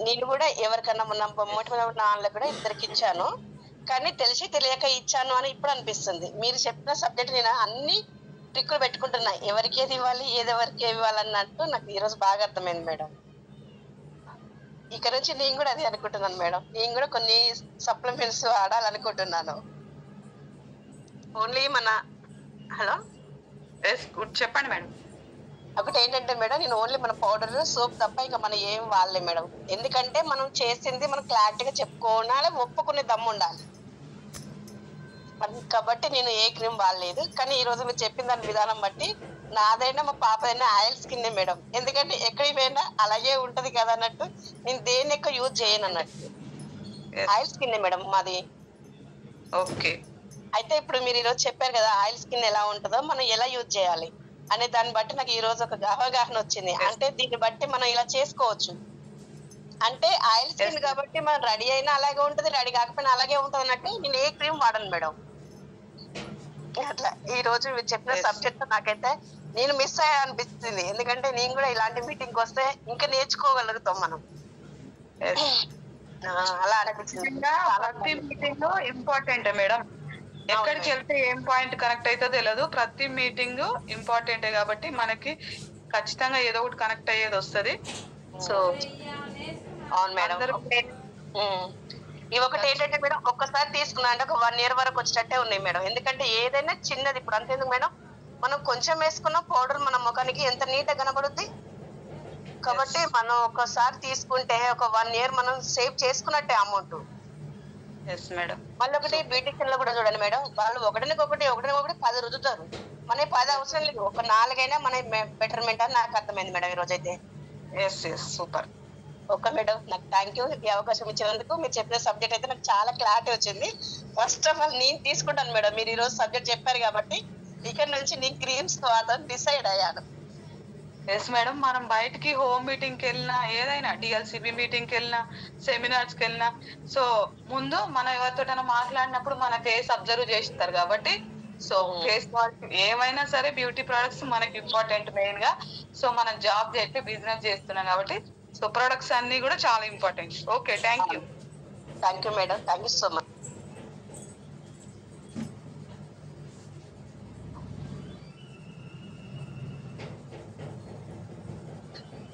నేను కూడా ఎవరికన్నా మొన్న వాళ్ళకి కూడా ఇద్దరికి ఇచ్చాను, కానీ తెలిసి తెలియక ఇచ్చాను అని ఇప్పుడు అనిపిస్తుంది. మీరు చెప్పిన సబ్జెక్ట్ నేను అన్ని ట్రిక్కులు పెట్టుకుంటున్నా, ఎవరికి ఏది ఇవ్వాలి ఎవరికి ఇవ్వాలన్నట్టు నాకు ఈరోజు బాగా అర్థమైంది మేడం. ఇక్కడ నుంచి నేను కూడా అదే అనుకుంటున్నాను మేడం. నేను కూడా కొన్ని సప్లిమెంట్స్ వాడాలనుకుంటున్నాను. ఓన్లీ మన హలో చెప్పండి మేడం. ఒకటి ఏంటంటే మేడం, నేను ఓన్లీ మన పౌడర్ సోప్ తప్ప ఇంకా మనం ఏం వాడలే మేడం. ఎందుకంటే మనం చేసింది మనం క్లారిటీగా చెప్పుకోవాలి, ఒప్పుకునే దమ్ము ఉండాలి కాబట్టి నేను ఏ క్రీమ్ వాడలేదు. కానీ ఈ రోజు మీరు చెప్పిన దాని విధానం బట్టి నాదైనా మా పాపదైనా ఆయిల్ స్కిన్ మేడం. ఎందుకంటే ఎక్కడికి పోయినా అలాగే ఉంటది కదా అన్నట్టు నేను దేన్ని ఎక్కువ యూజ్ చేయను అన్నట్టు. ఆయిల్ స్కిన్ మేడం మాది. ఓకే. అయితే ఇప్పుడు మీరు ఈరోజు చెప్పారు కదా ఆయిల్ స్కిన్ ఎలా ఉంటుందో మనం ఎలా యూజ్ చేయాలి అనే దాన్ని బట్టి నాకు ఈ రోజు ఒక అవగాహన వచ్చింది. అంటే దీన్ని బట్టి మనం ఇలా చేసుకోవచ్చు. అంటే ఆయిల్ స్కిన్ కాబట్టి మనం రెడీ అయినా అలాగే ఉంటది, రెడీ కాకపోయినా అలాగే ఉంటది అన్నట్టు నేను ఏ క్రీమ్ వాడను మేడం. అట్లా ఈ రోజు మీరు చెప్పిన సబ్జెక్ట్ నాకైతే నేను మిస్ అయ్యా అనిపిస్తుంది. ఎందుకంటే నేను కూడా ఇలాంటి మీటింగ్ వస్తే ఇంకా నేర్చుకోగలుగుతాం మనం. అలా అనిపించింది. ప్రతి మీటింగ్ ఇంపార్టెంట్ మేడం. ఎక్కడికి వెళ్తే ఏం పాయింట్ కనెక్ట్ అవుతుందో తెలియదు. ప్రతి మీటింగ్ ఇంపార్టెంటే కాబట్టి మనకి ఖచ్చితంగా ఏదో ఒకటి కనెక్ట్ అయ్యేది వస్తుంది. సో అవును మేడం. ఇవి ఒకటి ఏంటంటే మేడం ఒక్కసారి తీసుకున్నా అంటే ఒక 1 year వరకు వచ్చేటట్టే ఉన్నాయి మేడం. ఎందుకంటే ఏదైనా చిన్నది ఇప్పుడు అంతేందుకు మేడం, మనం కొంచెం వేసుకున్న పౌడర్ మన ముఖానికి ఎంత నీట్ గా కనబడుద్ది. కాబట్టి మనం ఒకసారి తీసుకుంటే ఒక 1 year మనం సేవ్ చేసుకున్నట్టే అమౌంట్. మళ్ళీ ఒకటి బ్యూటిషియన్ లో కూడా చూడండి మేడం, వాళ్ళు ఒకటికొకటి 10 రుద్దుతారు. మన 10 అవసరం లేదు, ఒక 4 అయినా మన బెటర్మెంట్ అని నాకు అర్థమైంది మేడం ఈ రోజు అయితే. సూపర్. ఓకే మేడం, నాకు థ్యాంక్ యూ ఈ అవకాశం ఇచ్చినందుకు. మీరు చెప్పిన సబ్జెక్ట్ అయితే నాకు చాలా క్లారిటీ వచ్చింది. ఫస్ట్ ఆఫ్ ఆల్ నేను తీసుకుంటాను మేడం, మీరు ఈ రోజు సబ్జెక్ట్ చెప్పారు కాబట్టి ఇక్కడ నుంచి నేను క్రీమ్స్ వాడని డిసైడ్ అయ్యాను. ఎస్ మేడం, మనం బయటికి హోమ్ మీటింగ్ కి వెళ్ళినా ఏదైనా డిఎల్సిబి మీటింగ్ కి వెళ్ళినా సెమినార్స్ కి వెళ్ళినా సో ముందు మనం ఎవరితోటైనా మాట్లాడినప్పుడు మన ఫేస్ అబ్జర్వ్ చేస్తారు కాబట్టి సో ఫేస్ వాష్ ఏమైనా సరే బ్యూటీ ప్రొడక్ట్స్ మనకి ఇంపార్టెంట్ మెయిన్ గా. సో మనం జాబ్ చేసి బిజినెస్ చేస్తున్నాం కాబట్టి సో ప్రొడక్ట్స్ అన్ని కూడా చాలా important. Okay, thank you. Thank you madam, thank you so much.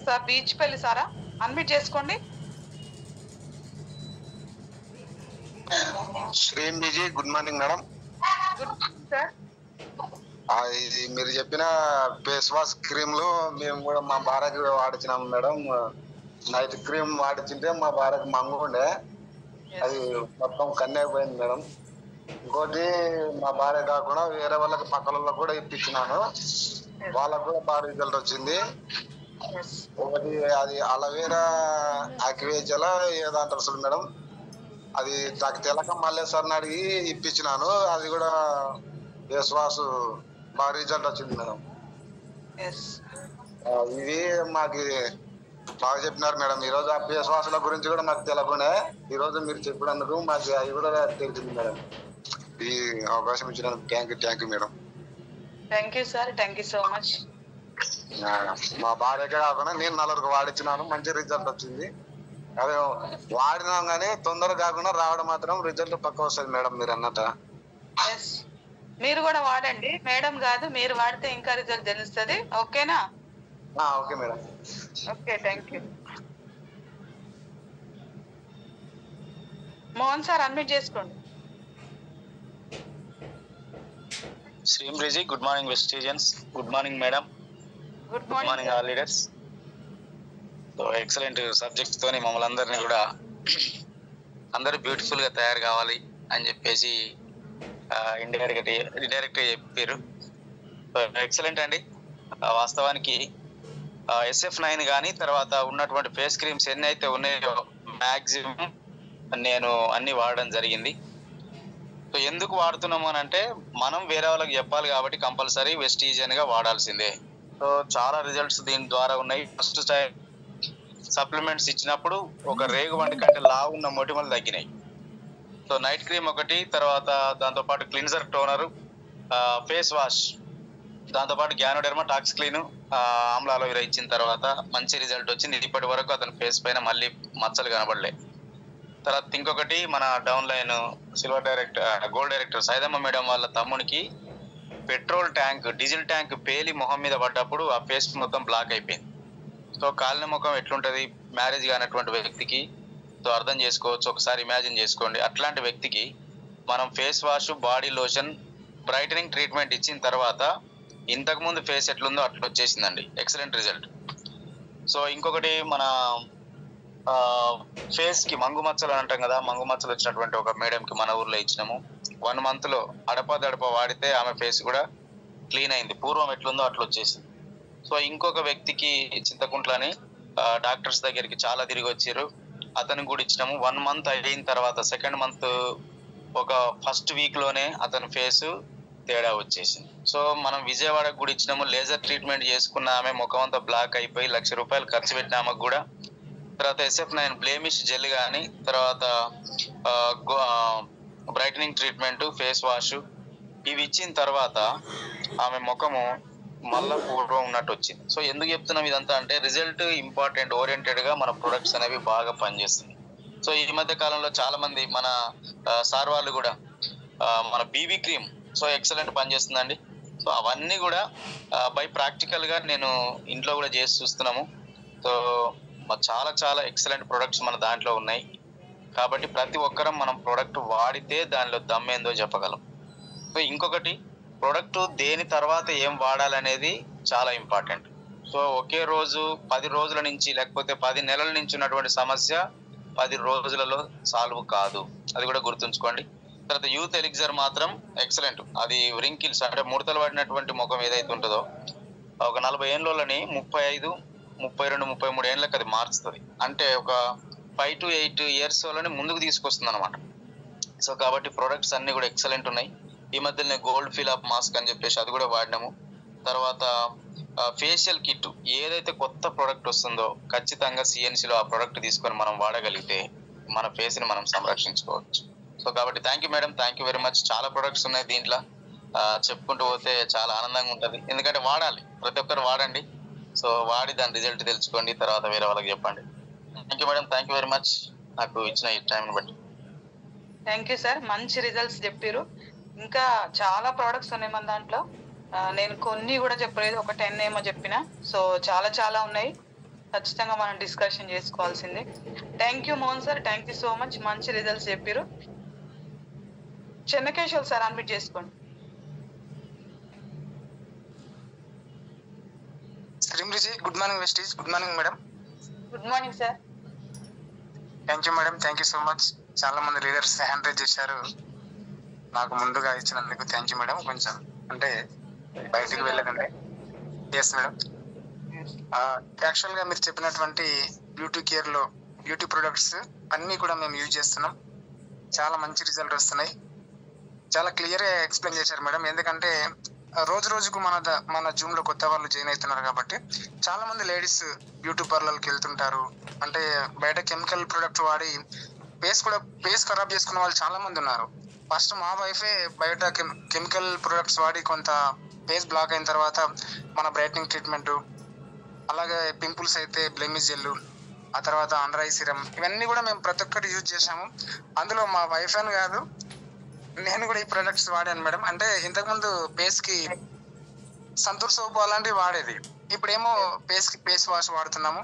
Sir బీచ్ పెళ్లి సారా అన్మిట్ చేసుకోండి. శ్రీం బీజీ good morning madam. Good morning sir. ఇది మీరు చెప్పిన ఫేస్ వాష్ క్రీమ్లు మేము కూడా మా భార్యకి వాడించినాం మేడం. నైట్ క్రీమ్ వాడించింటే మా భార్యకి మంగుండే, అది మొత్తం కన్నేకపోయింది మేడం. ఇంకోటి మా భార్య కాకుండా వేరే వాళ్ళకి పక్కన వాళ్ళకి కూడా ఇప్పించినాను, వాళ్ళకు కూడా బాగా రిజల్ట్ వచ్చింది. ఒకటి అది అలవేరా ఆక్వేజల ఏదంటారు అసలు మేడం, అది నాకు తెలక మళ్ళీ సార్ని అడిగి ఇప్పించినాను, అది కూడా ఫేస్ వాష్ బాగా రిజల్ట్ వచ్చింది మేడం. ఇది మాకు బాగా చెప్పినారు మేడం. ఈ రోజు ఆ ఫేస్ వాష్ల గురించి కూడా మాకు తెలియకుండా ఈ రోజు మీరు చెప్పినందుకు మాకు అవి కూడా తెలిసింది మేడం. ఈ అవకాశం ఇచ్చినందుకు thank you madam. Thank you sir, thank you so much. మా భార్యకే కాకుండా నేను 4 వాడించినాను, మంచి రిజల్ట్ వచ్చింది. అదే వాడినాం కానీ తొందరగా కాకుండా రావడం మాత్రం రిజల్ట్ పక్క వస్తుంది మేడం మీరు అన్నట్ట. మీరు కూడా వాడండి మేడం, కాదు మీరు వాడితే ఇంకా రిజల్ట్ తెలుస్తుంది. ఓకేనా? Okay madam. Okay, thank you. Mohan sir admit చేసుకోండి. శ్రీమ్రిజీ, good morning Westigians. Good morning madam. Good morning all leaders. So excellent subjects తోని మమ్మల్ని అందరినీ కూడా అందరూ బ్యూటిఫుల్ గా తయారు కావాలి అని చెప్పేసి ఇండైరెక్ట్ గా చెప్పారు. ఎక్సలెంట్ అండి. వాస్తవానికి SF9 కానీ తర్వాత ఉన్నటువంటి ఫేస్ క్రీమ్స్ ఎన్ని అయితే ఉన్నాయో మ్యాక్సిమం నేను అన్ని వాడడం జరిగింది. సో ఎందుకు వాడుతున్నాము అని అంటే మనం వేరే వాళ్ళకి చెప్పాలి కాబట్టి కంపల్సరీ వెస్టీజియన్ గా వాడాల్సిందే. సో చాలా రిజల్ట్స్ దీని ద్వారా ఉన్నాయి. ఫస్ట్ టైం సప్లిమెంట్స్ ఇచ్చినప్పుడు ఒక రేగు వంటి కంటే లావు ఉన్న మొటిమలు తగ్గినాయి. సో నైట్ క్రీమ్ ఒకటి, తర్వాత దాంతోపాటు క్లిన్జర్ టోనరు, ఫేస్ వాష్, దాంతోపాటు ganoderma talks clean, Amla aloe vera ఇచ్చిన తర్వాత మంచి రిజల్ట్ వచ్చింది. ఇప్పటి వరకు అతని ఫేస్ పైన మళ్ళీ మచ్చలు కనబడలే. తర్వాత ఇంకొకటి మన down line gold director Saidamma madam వాళ్ళ తమ్మునికి పెట్రోల్ ట్యాంక్, డీజిల్ ట్యాంక్ పేలి మొహం మీద పడ్డప్పుడు ఆ ఫేస్ మొత్తం బ్లాక్ అయిపోయింది. సో కాలిన ముఖం ఎట్లుంటది మ్యారేజ్ కానటువంటి వ్యక్తికి? సో అర్థం చేసుకోవచ్చు, ఒకసారి ఇమాజిన్ చేసుకోండి. అట్లాంటి వ్యక్తికి మనం face wash, body lotion, brightening treatment ఇచ్చిన తర్వాత ఇంతకు ముందు ఫేస్ ఎట్లుందో అట్లా వచ్చేసిందండి. Excellent result. సో ఇంకొకటి మన ఫేస్ కి మంగు మచ్చలు అని అంటాం కదా, మంగు మచ్చలు వచ్చినటువంటి ఒక మేడం కి మన ఊర్లో ఇచ్చినాము. 1 month లో అడపదడప వాడితే ఆమె ఫేస్ కూడా క్లీన్ అయింది, పూర్వం ఎట్లుందో అట్లా వచ్చేసింది. సో ఇంకొక వ్యక్తికి చింతకుంట్లని డాక్టర్స్ దగ్గరికి చాలా తిరిగి వచ్చారు, అతనికి కూడా ఇచ్చినాము. 1 month అయిన తర్వాత 2nd month ఒక ఫస్ట్ వీక్ లోనే అతని ఫేస్ తేడా వచ్చేసింది. సో మనం విజయవాడకు కూడా ఇచ్చినాము. లేజర్ ట్రీట్మెంట్ చేసుకున్న ఆమె ముఖం అంతా బ్లాక్ అయిపోయి 1,00,000 రూపాయలు ఖర్చు పెట్టిన ఆమెకు కూడా. తర్వాత SF9 బ్లేమిష్ జెల్ కానీ, తర్వాత బ్రైటనింగ్ ట్రీట్మెంట్, ఫేస్ వాష్ ఇవి ఇచ్చిన తర్వాత ఆమె ముఖము మళ్ళా పూర్వం ఉన్నట్టు వచ్చింది. సో ఎందుకు చెప్తున్నాం ఇదంతా అంటే రిజల్ట్ ఇంపార్టెంట్ ఓరియంటెడ్ గా మన ప్రొడక్ట్స్ అనేవి బాగా పనిచేస్తుంది. సో ఈ మధ్య కాలంలో చాలా మంది మన సార్ వాళ్ళు కూడా మన BB క్రీమ్ సో ఎక్సలెంట్ పనిచేస్తుందండి. సో అవన్నీ కూడా బై ప్రాక్టికల్ గా నేను ఇంట్లో కూడా చేసి చూస్తున్నాము. సో చాలా చాలా ఎక్సలెంట్ ప్రొడక్ట్స్ మన దాంట్లో ఉన్నాయి కాబట్టి ప్రతి ఒక్కరం మనం ప్రొడక్ట్ వాడితే దానిలో దమ్మేందో చెప్పగలం. సో ఇంకొకటి ప్రొడక్ట్ దేని తర్వాత ఏం వాడాలనేది చాలా ఇంపార్టెంట్. సో ఒకే రోజు 10 రోజుల నుంచి లేకపోతే 10 నెలల నుంచి ఉన్నటువంటి సమస్య 10 రోజులలో సాల్వ్ కాదు, అది కూడా గుర్తుంచుకోండి. తర్వాత యూత్ ఎలిక్సర్ మాత్రం ఎక్సలెంట్. అది రింకిల్స్ అంటే ముడతలు పడినటువంటి ముఖం ఏదైతే ఉంటుందో ఒక 40 ఏళ్ళని 35, 32, 33 ఏళ్ళకి అది మార్చుతుంది. అంటే ఒక 5 to 8 years వాళ్ళని ముందుకు తీసుకొస్తుంది అనమాట. సో కాబట్టి ప్రొడక్ట్స్ అన్ని కూడా ఎక్సలెంట్ ఉన్నాయి. ఈ మధ్యనే గోల్డ్ ఫిల్ అప్ మాస్క్ అని చెప్పేసి అది కూడా వాడినాము. తర్వాత ఫేషియల్ కిట్ ఏదైతే కొత్త ప్రొడక్ట్ వస్తుందో ఖచ్చితంగా CNCలో ఆ ప్రొడక్ట్ తీసుకొని మనం వాడగలిగితే మన ఫేస్ని మనం సంరక్షించుకోవచ్చు. సో కాబట్టి thank you madam, thank you very much. చాలా ప్రొడక్ట్స్ ఉన్నాయి దీంట్లో, చెప్పుకుంటూ పోతే చాలా ఆనందంగా ఉంటుంది. ఎందుకంటే వాడాలి, ప్రతి ఒక్కరు వాడండి. సో వాడి దాని రిజల్ట్ తెలుసుకోండి, తర్వాత వేరే వాళ్ళకి చెప్పండి. Thank you madam, thank you very much నాకు ఇచ్చిన ఈ టైంని బట్టి. థ్యాంక్ యూ సార్, మంచి రిజల్ట్స్ చెప్పారు. ఇంకా చాలా ప్రోడక్ట్స్ ఉన్నాయి మన దాంట్లో. నేను కొన్ని కూడా చెప్పలేదు, ఒక 10 ఏమో చెప్పిన. సో చాలా చాలా ఉన్నాయి, ఖచ్చితంగా మనం డిస్కషన్ చేసుకోవాల్సింది. Thank you Mohan sir, thank you so much, మంచి రిజల్ట్స్ చెప్పారు. చెన్నకేశ్వర్ సార్ అన్మిట్ చేసుకోండి. రిమ్రిజీ good morning Westige. Good morning madam. Good morning sir. Thank you madam, thank you so much. చాలా మంది లీడర్స్ హ్యాండ్ రైజ్ చేశారు, నాకు ముందుగా ఇచ్చినందుకు థ్యాంక్ యూ మేడం. కొంచెం అంటే బయటికి వెళ్ళకండి. Yes madam. యాక్చువల్గా మీరు చెప్పినటువంటి బ్యూటీ కేర్లో బ్యూటీ ప్రొడక్ట్స్ అన్నీ కూడా మేము యూజ్ చేస్తున్నాం. చాలా మంచి రిజల్ట్ వస్తున్నాయి. చాలా క్లియర్గా ఎక్స్ప్లెయిన్ చేశారు మేడం. ఎందుకంటే రోజు రోజుకు మన జూమ్ లో కొత్త వాళ్ళు జాయిన్ అవుతున్నారు కాబట్టి చాలా మంది లేడీస్ బ్యూటీ పార్లర్కి వెళ్తుంటారు. అంటే బయట కెమికల్ ప్రొడక్ట్ వాడి ఫేస్ ఖరాబ్ చేసుకున్న వాళ్ళు చాలా మంది ఉన్నారు. ఫస్ట్ మా వైఫే బయట కెమికల్ ప్రొడక్ట్స్ వాడి కొంత ఫేస్ బ్లాక్ అయిన తర్వాత మన బ్రైట్నింగ్ ట్రీట్మెంట్, అలాగే పింపుల్స్ అయితే బ్లెమిష్ జెల్, ఆ తర్వాత అండర్ ఐ సిరమ్, ఇవన్నీ కూడా మేము ప్రతి ఒక్కటి యూజ్ చేసాము. అందులో మా వైఫ్ అని కాదు, నేను కూడా ఈ ప్రొడక్ట్స్ వాడాను మేడం. అంటే ఇంతకుముందు ఫేస్కి సంతూర్ సోప్ అలాంటివి వాడేది, ఇప్పుడేమో ఫేస్ వాష్ వాడుతున్నాము.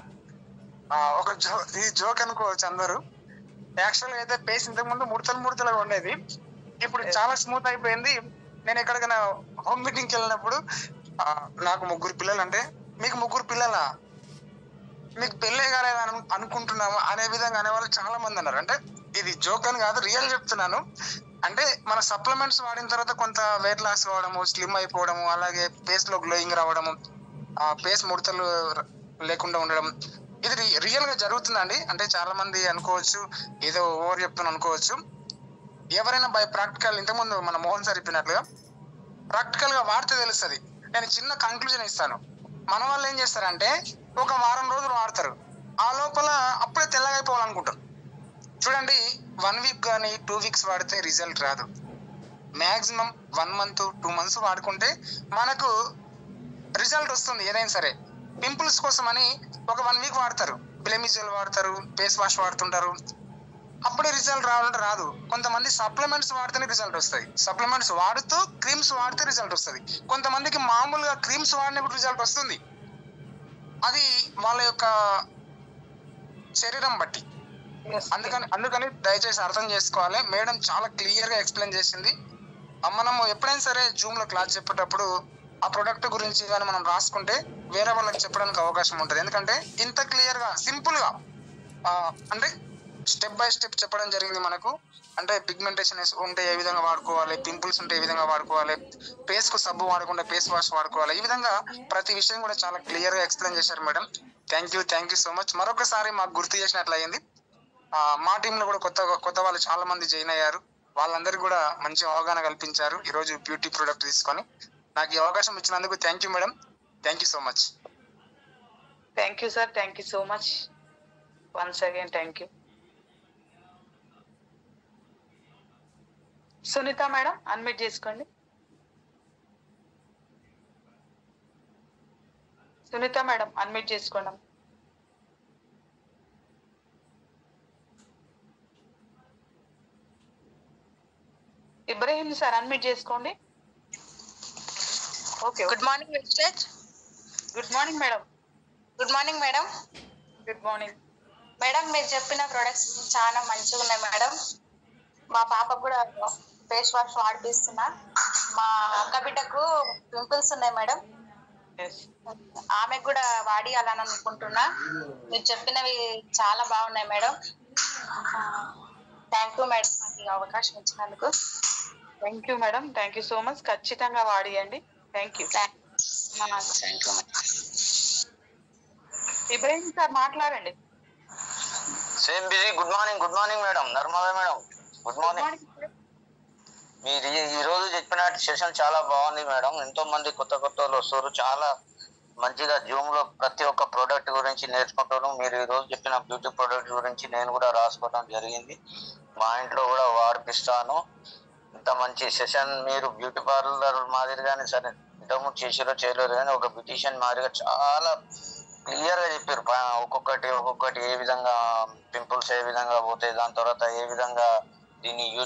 ఈ జోక్ అనుకోవచ్చు అందరూ. యాక్చువల్గా అయితే ఫేస్ ఇంతకుముందు ముడతలుగా ఉండేది, ఇప్పుడు చాలా స్మూత్ అయిపోయింది. నేను ఎక్కడికైనా హోమ్ మీటింగ్కి వెళ్ళినప్పుడు నాకు 3 పిల్లలు అంటే, మీకు 3 పిల్లలా, మీకు పెళ్ళే కాలేదని అనుకుంటున్నాము అనే విధంగా అనేవాళ్ళు చాలా మంది అన్నారు. అంటే ఇది జోక్ అని కాదు, రియల్ చెప్తున్నాను. అంటే మన సప్లిమెంట్స్ వాడిన తర్వాత కొంత వెయిట్ లాస్ అవ్వడము, స్లిమ్ అయిపోవడము, అలాగే ఫేస్ లో గ్లోయింగ్ రావడము, ఫేస్ ముడతలు లేకుండా ఉండడం, ఇది రియల్ గా జరుగుతుందండి. అంటే చాలా మంది అనుకోవచ్చు ఏదో ఓవర్ చెప్తున్నా అనుకోవచ్చు. ఎవరైనా బై ప్రాక్టికల్, ఇంతకుముందు మన మోహన్ సార్ చెప్పినట్లుగా ప్రాక్టికల్ గా వాడితే తెలుస్తుంది. నేను చిన్న కంక్లూజన్ ఇస్తాను. మన వాళ్ళు ఏం చేస్తారంటే ఒక వారం రోజులు వాడతారు, ఆ లోపల అప్పుడే తెల్లగా అయిపోవాలనుకుంటారు. చూడండి, 1 వీక్ కానీ 2 వీక్స్ వాడితే రిజల్ట్ రాదు. మ్యాక్సిమం 1 మంత్ 2 మంత్స్ వాడుకుంటే మనకు రిజల్ట్ వస్తుంది. ఏదైనా సరే పింపుల్స్ కోసం అని ఒక 1 వీక్ వాడతారు, బ్లెమిష్ జెల్ వాడతారు, ఫేస్ వాష్ వాడుతుంటారు, అప్పుడే రిజల్ట్ రావాలంటే రాదు. కొంతమంది సప్లిమెంట్స్ వాడితేనే రిజల్ట్ వస్తాయి. సప్లిమెంట్స్ వాడుతూ క్రీమ్స్ వాడితే రిజల్ట్ వస్తుంది. కొంతమందికి మామూలుగా క్రీమ్స్ వాడిన కూడా రిజల్ట్ వస్తుంది. అది వాళ్ళ యొక్క శరీరం బట్టి. అందుకని దయచేసి అర్థం చేసుకోవాలి. మేడం చాలా క్లియర్ గా ఎక్స్ప్లెయిన్ చేసింది. మనము ఎప్పుడైనా సరే జూమ్ లో క్లాస్ చెప్పేటప్పుడు ఆ ప్రొడక్ట్ గురించి కానీ మనం రాసుకుంటే వేరే వాళ్ళకి చెప్పడానికి అవకాశం ఉంటుంది. ఎందుకంటే ఇంత క్లియర్ గా సింపుల్ గా అంటే స్టెప్ బై స్టెప్ చెప్పడం జరిగింది మనకు. అంటే పిగ్మెంటేషన్ ఉంటే ఏ విధంగా వాడుకోవాలి, పింపుల్స్ ఉంటే ఏ విధంగా వాడుకోవాలి, ఫేస్ కు సబ్బు వాడకుండా ఫేస్ వాష్ వాడుకోవాలి, ఈ విధంగా ప్రతి విషయం కూడా చాలా క్లియర్ గా ఎక్స్ప్లెయిన్ చేశారు madam. Thank you so much. మరొకసారి మాకు గుర్తు చేసినట్లయింది. మా టీంలో కూడా కొత్త వాళ్ళు చాలా మంది జాయిన్ అయ్యారు. వాళ్ళందరికీ కూడా మంచి అవగాహన కల్పించారు ఈ రోజు బ్యూటీ ప్రొడక్ట్ తీసుకొని. నాకు ఈ అవకాశం ఇచ్చినందుకు thank you madam. Thank you so much. Thank you sir, thank you so much. Once again thank you. Sunitha madam unmute చేసుకోండి. సునీత మేడం అన్మ్యూట్ చేసుకోండి. ఇబ్రహీం సార్ అన్మ్యూట్ చేసుకోండి. Okay. Good morning wastage. Good morning madam. Good morning madam. Good morning madam. మీరు చెప్పిన ప్రొడక్ట్స్ చాలా మంచిగా ఉన్నాయి మేడం. మా పాపకు కూడా ఫేస్ వాష్ వాడిపిస్తున్నా. మా అక్క బిడ్డకు పింపుల్స్ ఉన్నాయి మేడం, ఆమెకు కూడా వాడియాలని అనుకుంటున్నా. మీరు చెప్పినవి చాలా బాగున్నాయి మేడం. థ్యాంక్ యూ మేడం నాకు ఈ అవకాశం ఇచ్చినందుకు. Thank you madam, thank you so much. ఖచ్చితంగా వాడియండి. Thank you. ఇబ్రహీం సార్ మాట్లాడండి. సేమ్ బిజీ. Good morning madam. Narmada madam good morning. మీరు ఈ రోజు చెప్పిన సెషన్ చాలా బాగుంది మేడం. ఎంతో మంది కొత్త వాళ్ళు వస్తారు. చాలా మంచిగా జూమ్ లో ప్రతి ఒక్క ప్రోడక్ట్ గురించి నేర్చుకుంటాను. మీరు ఈ రోజు చెప్పిన బ్యూటీ ప్రోడక్ట్ గురించి నేను కూడా రాసుకోవడం జరిగింది. మా ఇంట్లో కూడా వాడిపిస్తాను. ఇంత మంచి సెషన్ మీరు బ్యూటీ పార్లర్ మాదిరిగానే సరే ఇంతకుముందు చేసిరో చేయలేరు కానీ ఒక బ్యూటీషియన్ మాదిరిగా చాలా క్లియర్ గా చెప్పారు. ఒక్కొక్కటి ఏ విధంగా పింపుల్స్ ఏ విధంగా పోతాయి, దాని తర్వాత ఏ విధంగా దీన్ని యూజ్